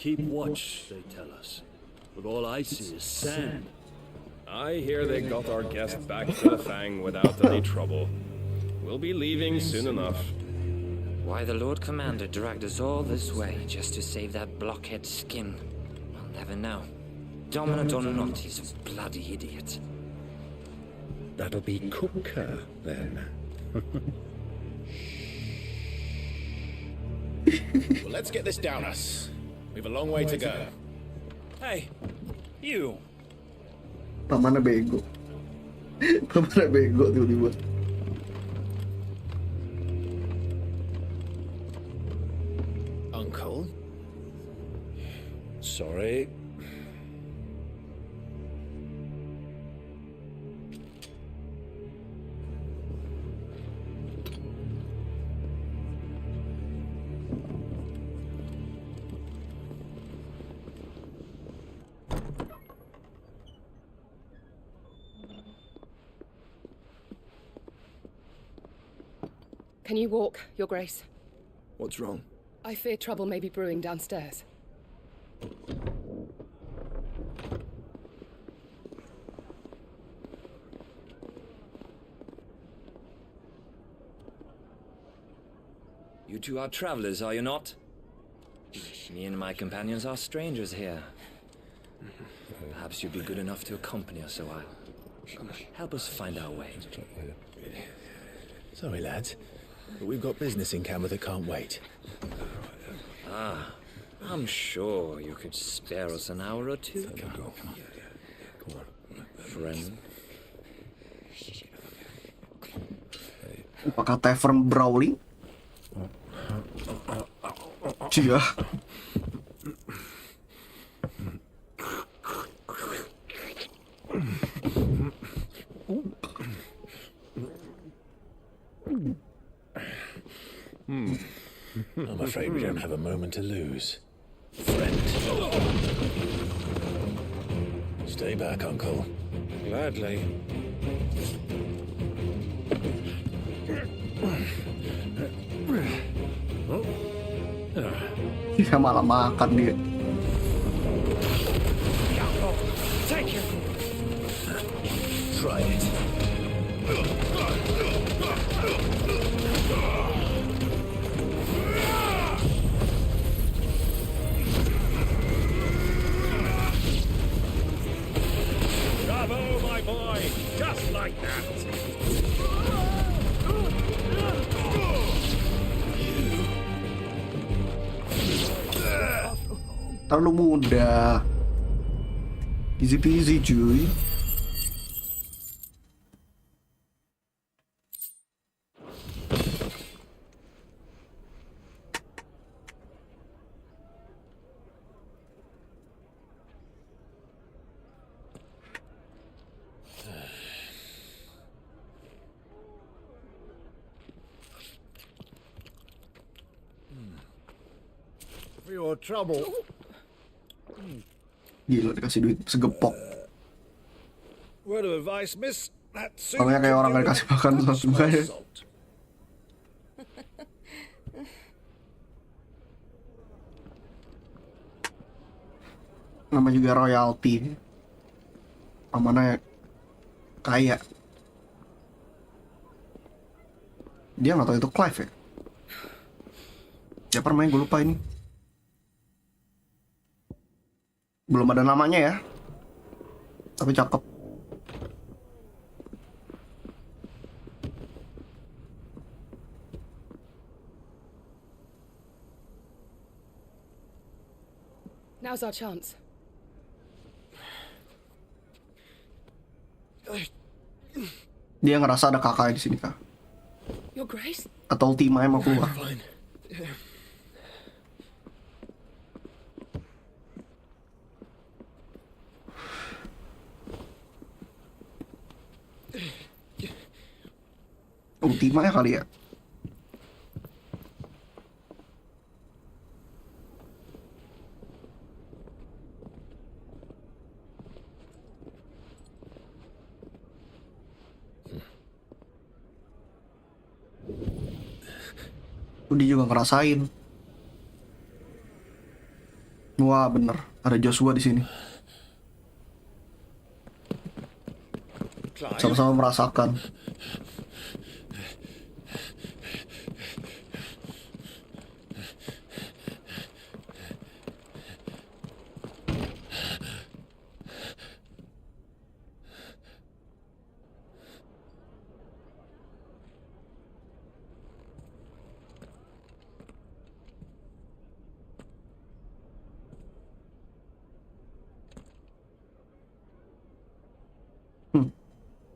Keep watch, they tell us. But all I see is sand. I hear they got our guest back to the Fang without any trouble. We'll be leaving soon enough. Why the Lord Commander dragged us all this way just to save that blockhead skin, I'll never know. Dominant or not, he's a bloody idiot. That'll be Cooker, then. Well, let's get this down us. We've a long way to go. Hey, you. Pamannya bego. Pamannya bego tiba-tiba. Uncle? Sorry. Can you walk, Your Grace? What's wrong? I fear trouble may be brewing downstairs. You two are travelers, are you not? Me and my companions are strangers here. Perhaps you'd be good enough to accompany us a while. Help us find our way. Sorry, lads, but we've got business in camera that can't wait. Ah, I'm sure you could spare us an hour or two. Friend. Apakah tavern brawling? Cia. I'm afraid we don't have a moment to lose. Friend. Stay back, Uncle. Gladly. Dia malah makan dia. Take it. Try it. Bravo, my boy! Just like that! Terlalu mudah. Easy peasy cuy. For your trouble. Gila dikasih duit segepok. Word of advice, miss. That suit Orangnya kayak orang gak dikasih makan langsung aja. Nama juga royalty. Amanah kaya. Dia nggak tahu itu Clive ya? Siapa namanya? Gue lupa ini. Belum ada namanya ya. Tapi cakep. Now's our chance. Dia ngerasa ada kakaknya di sini kah? Your Grace? Atau ultima emang keluar? Ultima ya kali ya? Dia juga ngerasain. Wah bener, ada Joshua di sini. Sama-sama merasakan.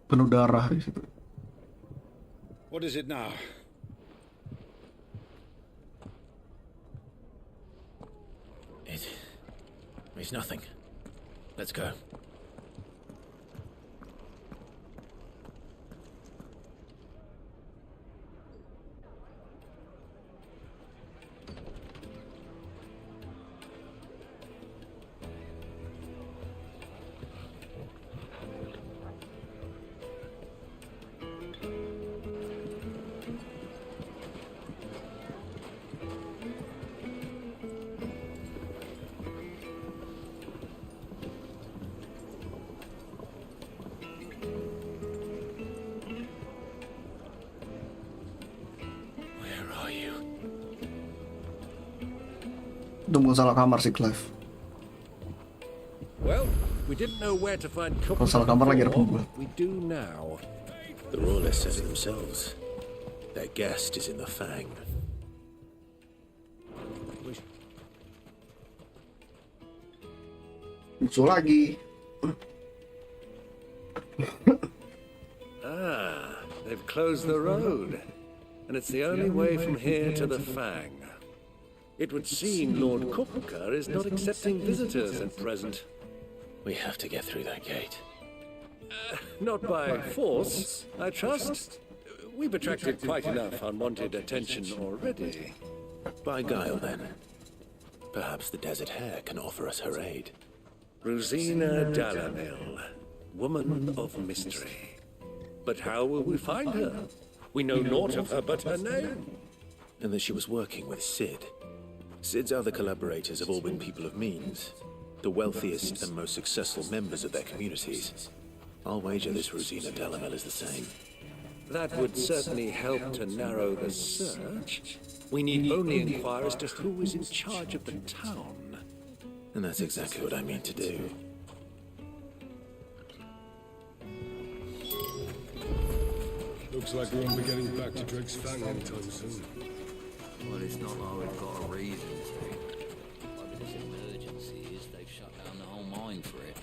Penuh darah di situ. What is it now? It's nothing. Let's go. Udah bukan salah kamar sih, Clive. Well, we didn't know where to find Kalau salah kamar lagi ada before. pembuat. We do now. The Royalists said it themselves. Their guest is in the Fang. Muncul lagi. Ah, they've closed the road. And it's the only way from here to the Fang. It would seem Lord Kupka is not accepting visitors at present. We have to get through that gate. Not by force, I trust. We've attracted quite enough unwanted attention already. By guile, then. Perhaps the Desert Hare can offer us her aid. Rosina Dalamil, woman of mystery. But how will we find her? We know naught of her but her name. And that she was working with Sid. Sid's other collaborators have all been people of means. The wealthiest and most successful members of their communities. I'll wager this Rosina Dalamil is the same. That would certainly help to narrow the search. We need only inquire as to who is in charge of the town. And that's exactly what I mean to do. Looks like we won't be getting back to Drake's Fang anytime soon. Well, it's not like we've got a reason to. Maybe this emergency is they've shut down the whole mine for it.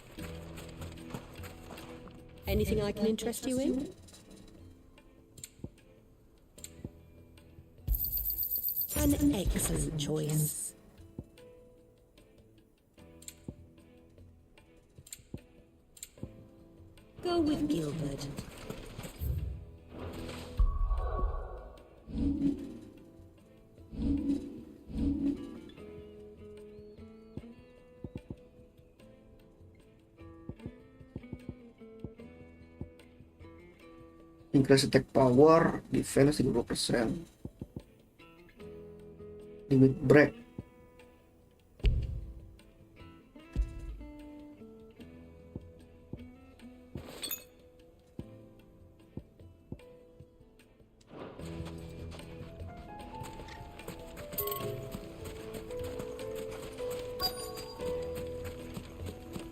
Anything I can interest you in? An excellent choice. Go with Gilbert. Increase attack power, defense 30%. Limit break.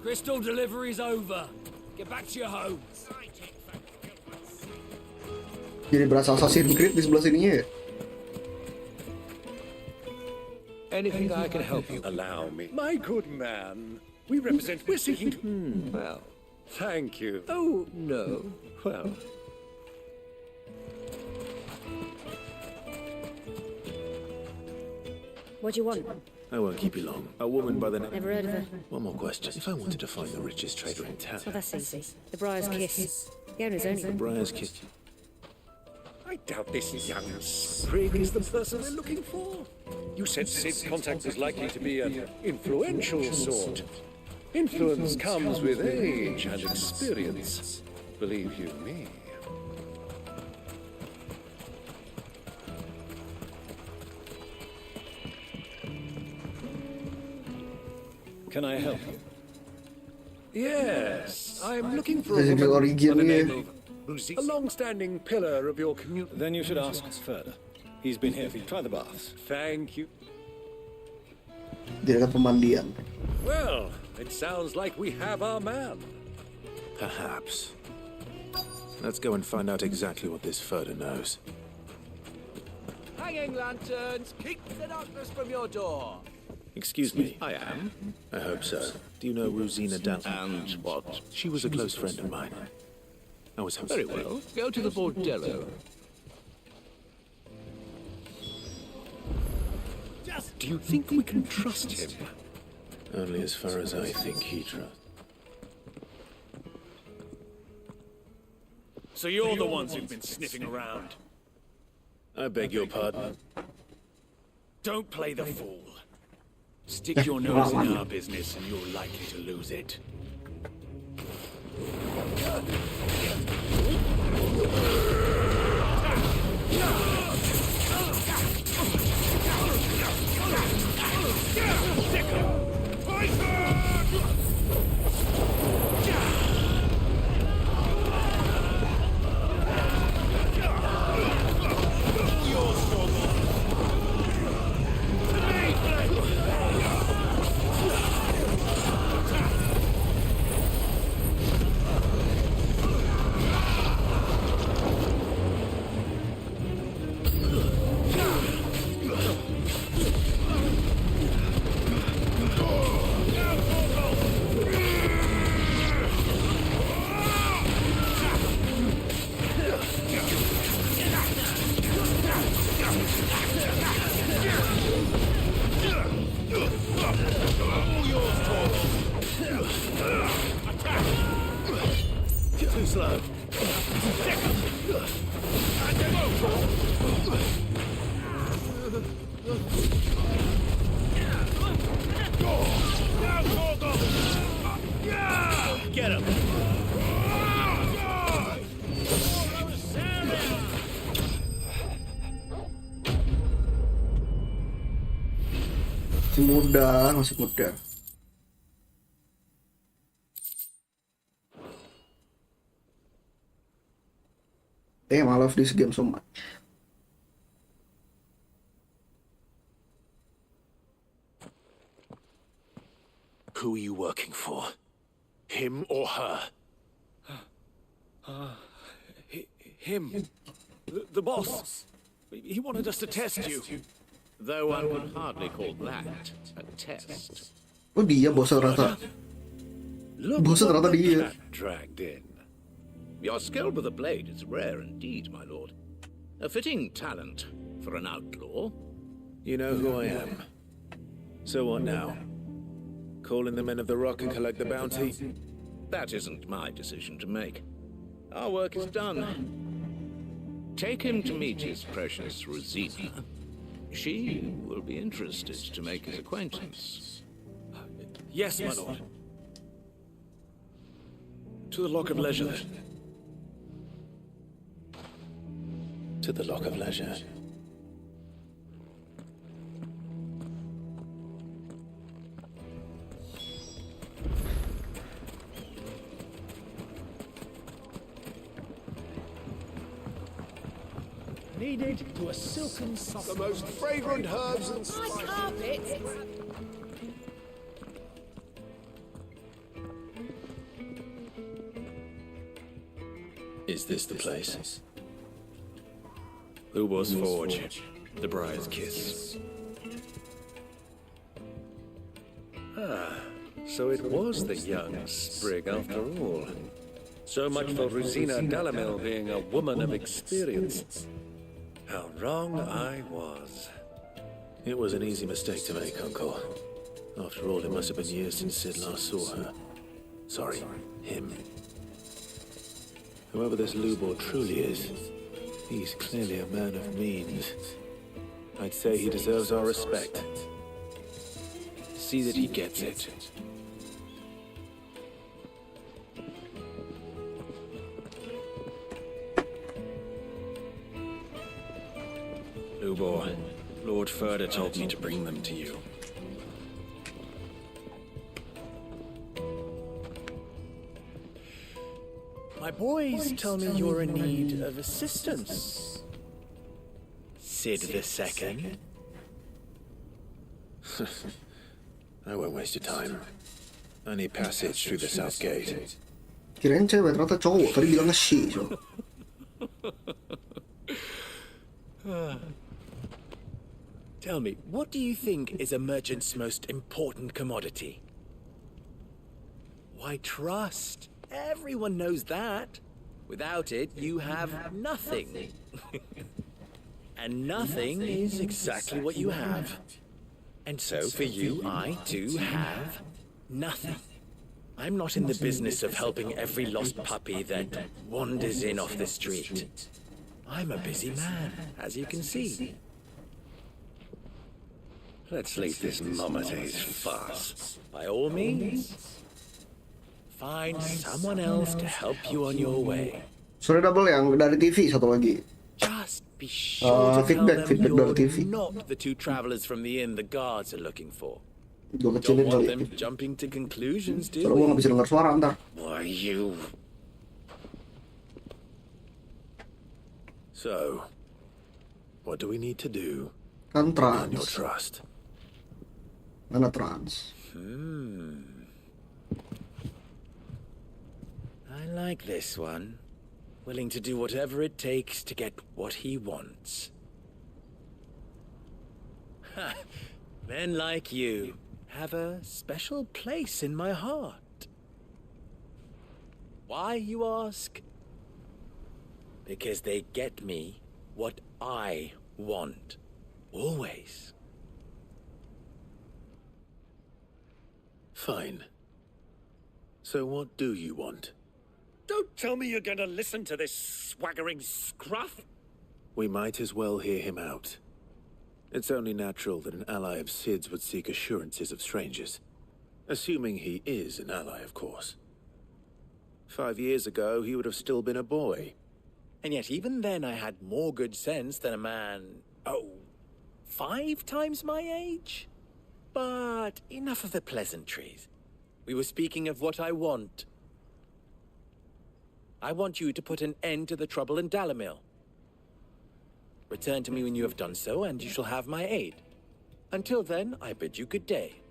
Crystal delivery's over. Get back to your homes. Jadi berasa Assassin's Creed di sebelah sininya ya. Anything I can help you? Allow me. My good man. We're seeking to... Well, thank you. Oh, no. Well... What do you want? I won't keep you long. A woman by the name... Never heard of her. One more question. If I wanted to find the richest trader in town... Well, that's easy. The Briar's Kiss. The owner's only... Briar's Kiss. I doubt this young sprig is the person we're looking for. You said Sid's contact was likely to be an influential sort. Influence comes with age and experience. Believe you me. Can I help you? Yes, I'm looking for Jadi a origin woman by the ya. name of a long-standing pillar of your community. Then you should ask further. He's been here for you. Try the baths. Thank you. Di dekat pemandian. Well, it sounds like we have our man. Perhaps. Let's go and find out exactly what this Furder knows. Hanging lanterns, keep the darkness from your door. Excuse me. I am. I hope so. Do you know Rosina Dan? And what? She was a close friend of mine. I was hoping... Very well. Go to the bordello. Do you think we can trust him? Only as far as I think he trusts. So you're the ones who've been sniffing around. I beg your pardon. Don't play the fool. Stick your nose in our business and you're likely to lose it. Masih muda, masih muda. Damn, I love this game so much. Who are you working for? Him or her? Him. The boss. He wanted us to test you. Though one could hardly call that a test. Oh dia bosnya ternyata. Bosnya ternyata dia. Dragged in. Your skill with the blade is rare indeed, my lord. A fitting talent for an outlaw. You know who I am. So what now? Call in the men of the Rock and collect the bounty? That isn't my decision to make. Our work is done. Take him to meet his precious Rosina. She will be interested to make his acquaintance. Yes, my lord. To the Lock of Leisure, then. To the Lock of Leisure. Needed to a silken soft. The most fragrant herbs and My carpet! Is this the place? Hugo's Forge. The Briar's Kiss. So it was the young sprig after all. So much for Rosina Dalamil being a woman of experience. How wrong I was. It was an easy mistake to make, Uncle. After all, it must have been years since Sid last saw her. Sorry, him. Whoever this Lubor truly is, he's clearly a man of means. I'd say he deserves our respect. See that he gets it. Lubor, Lord Furder told me to bring them to you. My boys tell me you're in need of assistance. Sid the Second. I won't waste your time. I need passage through the south gate. Kirain cewek ternyata cowok. Tadi bilangnya she. So. Tell me, what do you think is a merchant's most important commodity? Why, trust. Everyone knows that. Without it, you have nothing. And nothing is exactly what you have. And so, for you, I too have nothing. I'm not in the business of helping every lost puppy that wanders in off the street. I'm a busy man, as you can see. Let's leave this Momaday's farce. By all means, find someone else to help you on your way. Suara double yang dari TV satu lagi. Just be sure to tell them feedback dari TV. you're not the two travelers from the inn the guards are looking for. Gue Don't kecilin want kali. them jumping to conclusions, do Soalnya gue nggak we? bisa dengar suara ntar. Why, you... So, what do we need to do? Kan Earn your trans. trust. Mana trans? I like this one. Willing to do whatever it takes to get what he wants. Ha! Men like you have a special place in my heart. Why, you ask? Because they get me what I want. Always. Fine. So what do you want? Don't tell me you're going to listen to this swaggering scruff. We might as well hear him out. It's only natural that an ally of Sid's would seek assurances of strangers. Assuming he is an ally, of course. 5 years ago, he would have still been a boy. And yet even then I had more good sense than a man, 5 times my age? But enough of the pleasantries. We were speaking of what I want. I want you to put an end to the trouble in Dalamil. Return to me when you have done so, and you shall have my aid. Until then, I bid you good day.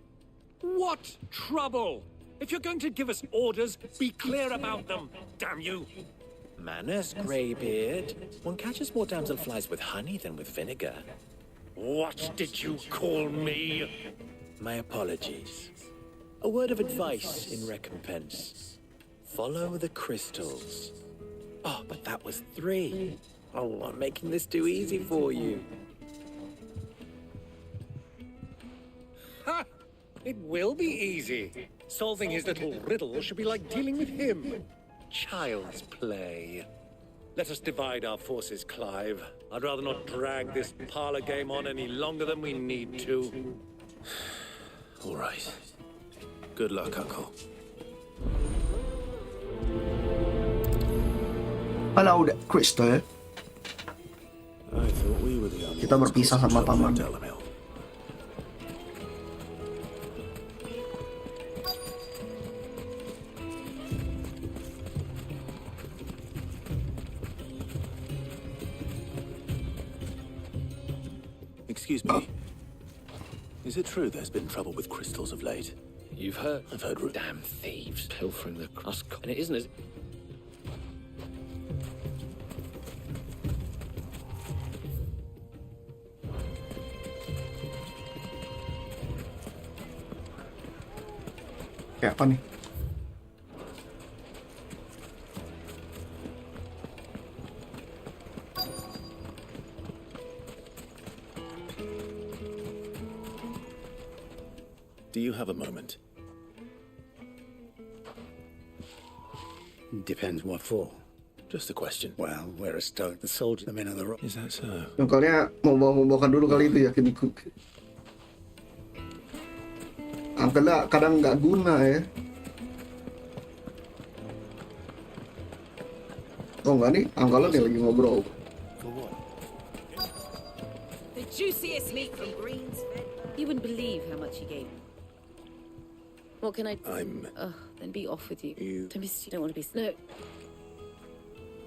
What trouble? If you're going to give us orders, be clear about them, damn you! Manners, Greybeard. One catches more damselflies with honey than with vinegar. What did you call me? My apologies. A word of advice in recompense. Follow the crystals. Oh, but that was 3. Oh, I'm making this too easy for you. Ha! It will be easy. Solving his little riddle should be like dealing with him. Child's play. Let us divide our forces, Clive. I'd rather not drag this parlor game on any longer than we need to. All right. Good luck, Uncle. Halo, Crystal. I thought we were the only Kita berpisah sama paman. Excuse me. Is it true there's been trouble with crystals of late? You've heard? I've heard. Damn thieves pilfering the cross. And it isn't as. Kayak apa nih? Do you have a moment? Depends what for. Just a question. Well, we're a stone. The soldiers, the men of the rock. Is that so? Angkelnya mau bawakan dulu kali itu ya, Kiniku. Angkelnya kadang nggak guna ya. Oh nggak nih, angkelnya dia lagi ngobrol. The juiciest meat from Greens. You wouldn't believe how much he gave. What can I do? Then be off with you. Don't be stupid. Don't want to be. No.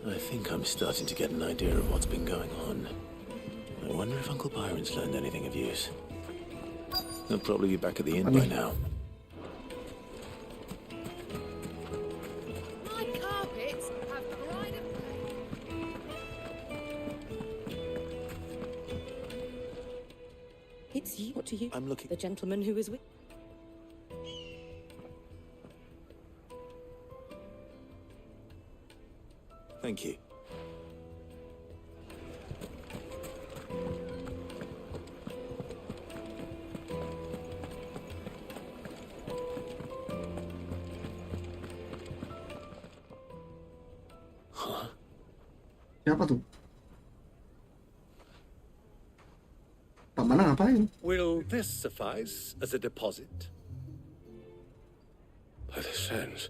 I think I'm starting to get an idea of what's been going on. I wonder if Uncle Byron's learned anything of use. He'll probably be back at the inn by now. My carpets have pride of place. It's you. What do you? I'm looking. The gentleman who is with. Thank you. Huh? Siapa tuh? Pamanah ngapain? Will this suffice as a deposit? By the sands.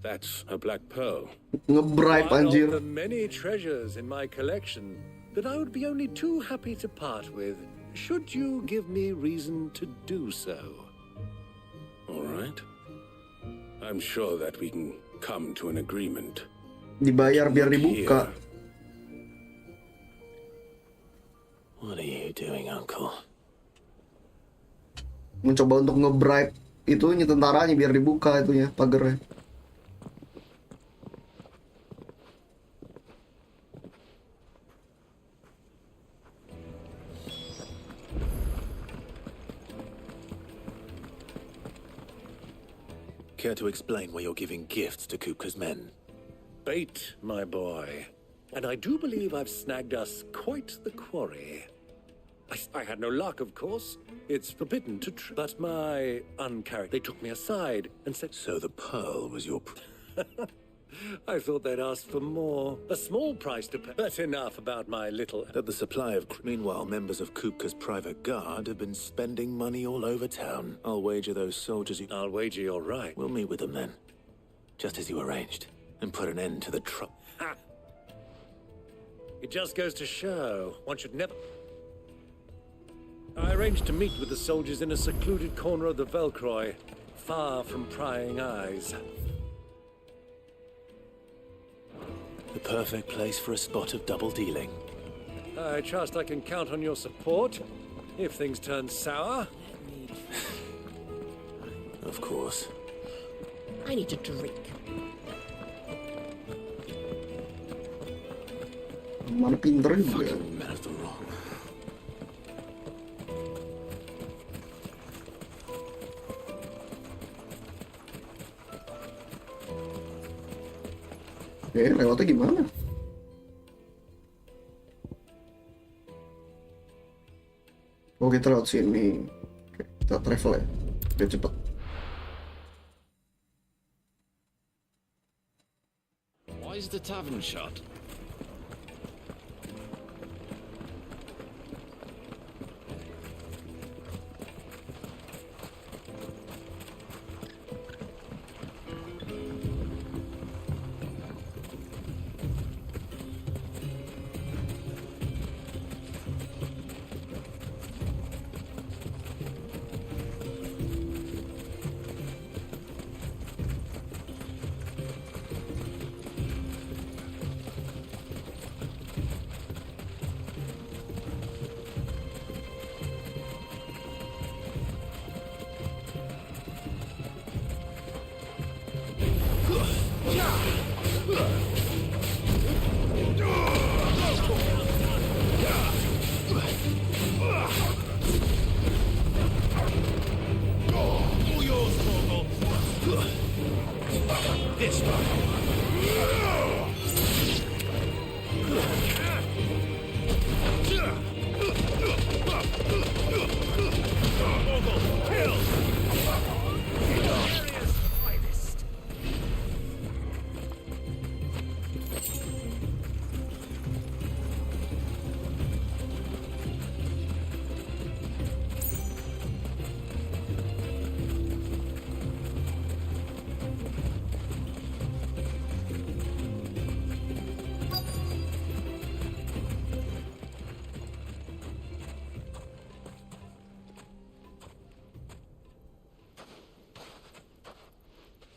That's a black pearl. Ngebribe One anjir. of the many treasures in my collection that I would be only too happy to part with, should you give me reason to do so. All right. I'm sure that we can come to an agreement. Dibayar biar dibuka. What are you doing, Uncle? Mencoba untuk ngebribe itunya tentaranya biar dibuka itunya pagernya. Care to explain why you're giving gifts to Kupka's men? Bait, my boy. And I do believe I've snagged us quite the quarry. I had no luck, of course. It's forbidden to but my they took me aside and said... So the pearl was your... I thought they'd ask for more. A small price to pay. But enough about my little... That the supply of... Meanwhile, members of Kupka's private guard have been spending money all over town. I'll wager those soldiers... I'll wager you're right. We'll meet with them then. Just as you arranged. And put an end to the trouble. It just goes to show one should never... I I arranged to meet with the soldiers in a secluded corner of the Velcroy, far from prying eyes. The perfect place for a spot of double dealing. I trust I can count on your support if things turn sour. Of course. I need a drink. Mana pinter juga. Lewatnya gimana? Oh, kita lewat sini. Oke, kita travel ya. Biar cepet. Why is the tavern shut?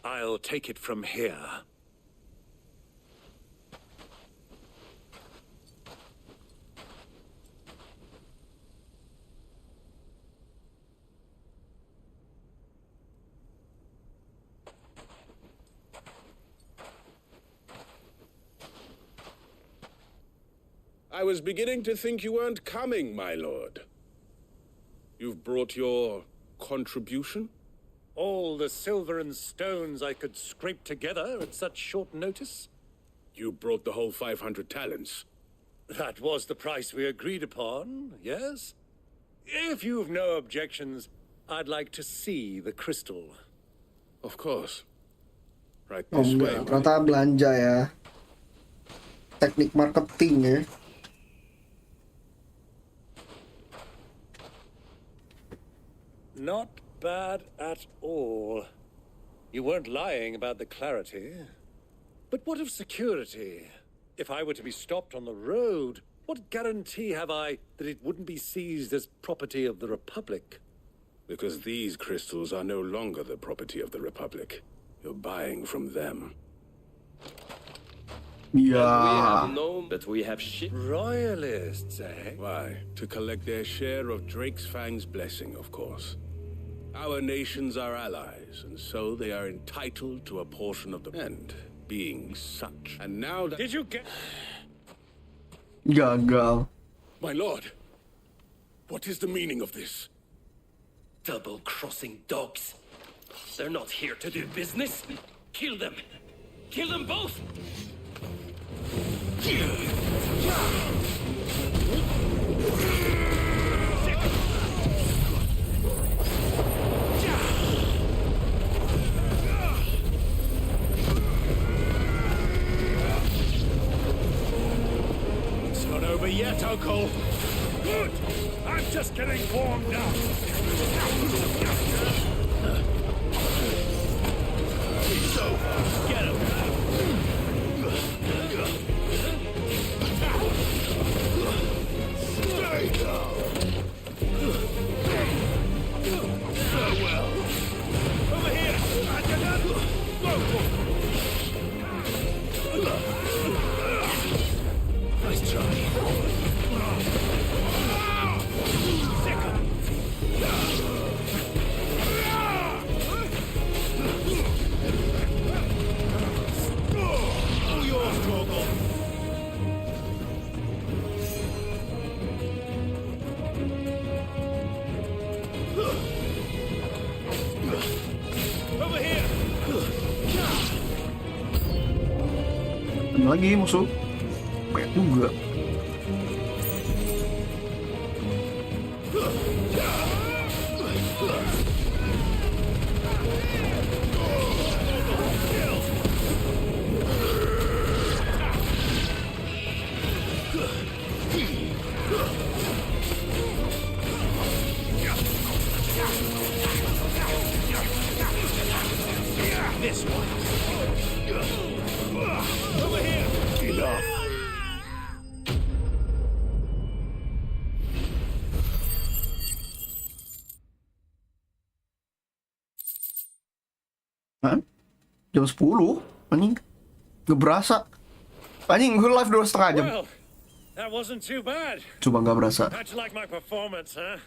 I'll take it from here. I was beginning to think you weren't coming, my lord. You've brought your contribution? All the silver and stones I could scrape together at such short notice? You brought the whole 500 talents. That was the price we agreed upon, yes? If you've no objections, I'd like to see the crystal. Of course. Right Oh this way. enggak, ternyata belanja ya. Teknik marketing ya. Not bad at all. You weren't lying about the clarity. But what of security? If I were to be stopped on the road, what guarantee have I that it wouldn't be seized as property of the Republic? Because these crystals are no longer the property of the Republic. You're buying from them. Yeah. But we have shit. Royalists, eh? Why? To collect their share of Drake's Fang's blessing, of course. Our nations are allies, and so they are entitled to a portion of the end, being such. And now that... Did you get... Gagal. My lord, what is the meaning of this? Double-crossing dogs. They're not here to do business. Kill them. Kill them both. It's not over yet, Uncle. Good! I'm just getting warmed up. It's over. Get him. Stay down. lagi musuh. Banyak juga. This one. Over here. Enough. Hah? Jam 10? Anjing. Gak berasa. Anjing, gue live 2,5 jam. Well, that wasn't too bad. Coba gak berasa. How'd you like my performance, huh?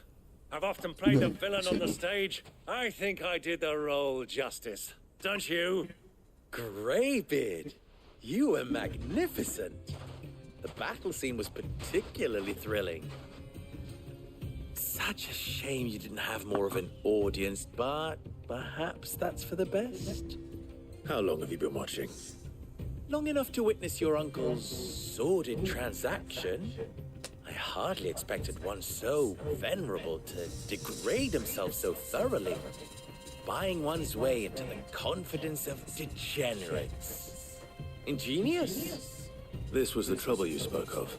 I've often played the villain on the stage. I think I did the role justice. Don't you? Greybeard, you were magnificent. The battle scene was particularly thrilling. Such a shame you didn't have more of an audience, but perhaps that's for the best. How long have you been watching? Long enough to witness your uncle's sordid transaction. I hardly expected one so venerable to degrade himself so thoroughly, buying one's way into the confidence of degenerates. Ingenious. This was the trouble you spoke of.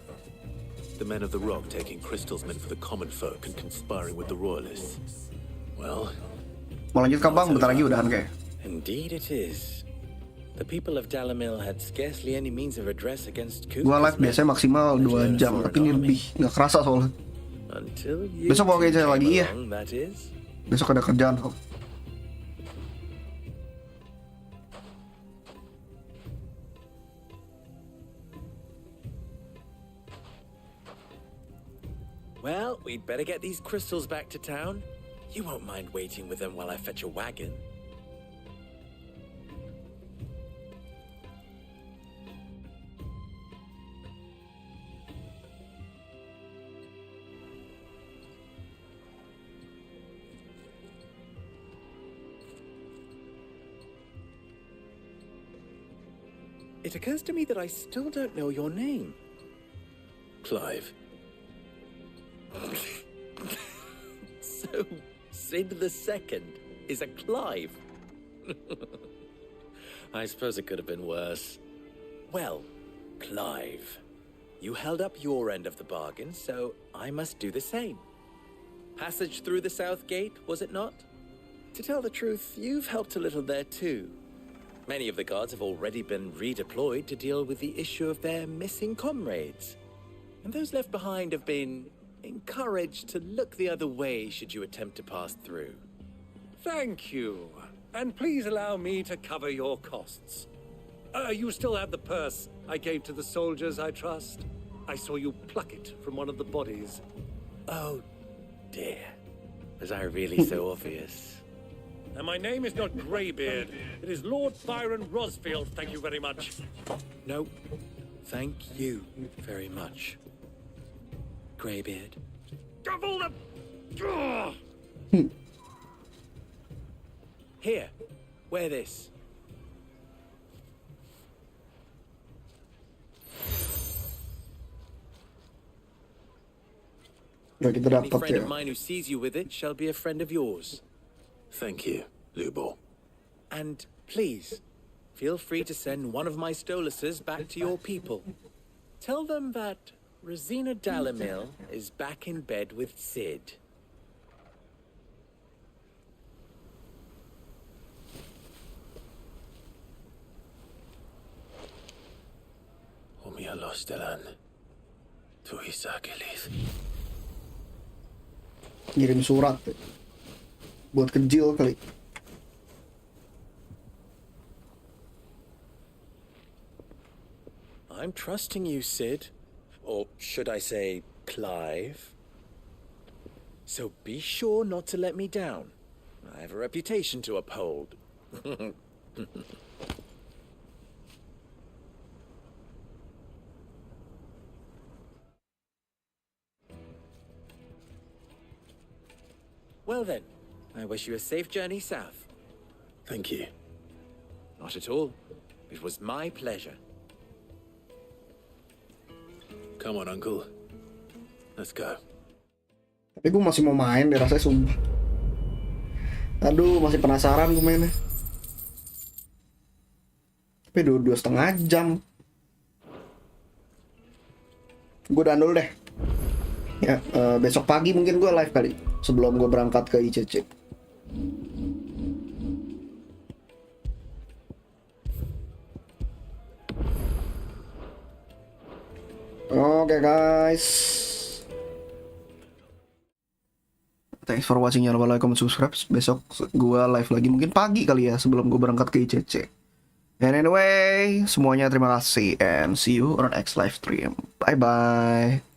The men of the Rock taking crystals meant for the common folk and conspiring with the royalists. Well... Mau lanjut ke bang, bentar lagi udahan kayak. Indeed it is. The people of Dalamil had scarcely any means of redress against Kukus. Gua live biasanya maksimal 2 jam, tapi ini lebih nggak kerasa soalnya. Besok mau kayak lagi ya. Besok ada kerjaan kok. Well, we'd better get these crystals back to town. You won't mind waiting with them while I fetch a wagon. It occurs to me that I still don't know your name. Clive. So, Sid the Second is a Clive. I suppose it could have been worse. Well, Clive, you held up your end of the bargain, so I must do the same. Passage through the South Gate, was it not? To tell the truth, you've helped a little there too. Many of the guards have already been redeployed to deal with the issue of their missing comrades. And those left behind have been encouraged to look the other way should you attempt to pass through. Thank you. And please allow me to cover your costs. You still have the purse I gave to the soldiers, I trust? I saw you pluck it from one of the bodies. Oh, dear. Was I really so obvious? And my name is not Greybeard. It is Lord Byron Rosfield, thank you very much. No, thank you very much, Greybeard. Double the... Here, wear this. Any friend of mine who sees you with it shall be a friend of yours. Thank you, Lubo. And please, feel free to send one of my Stoluses back to your people. Tell them that Rosina Dalamil is back in bed with Sid. Umia Lostelan. Tuisa Kelith. Ngirim surat buat kecil kali. I'm trusting you, Sid. Or should I say, Clive? So be sure not to let me down. I have a reputation to uphold. Well then, I wish you a safe journey south. Thank you. Not at all. It was my pleasure. Come on, Uncle. Let's go. Tapi gue masih mau main deh rasanya sumpah. Aduh, masih penasaran gue mainnya. Tapi 2,5 jam. Gue udah dulu deh. Ya, besok pagi mungkin gue live kali sebelum gue berangkat ke ICC. Oke guys. Thanks for watching, jangan lupa like, comment, subscribe. Besok gue live lagi mungkin pagi kali ya sebelum gue berangkat ke ICC. And anyway, semuanya terima kasih and see you on next live stream. Bye bye.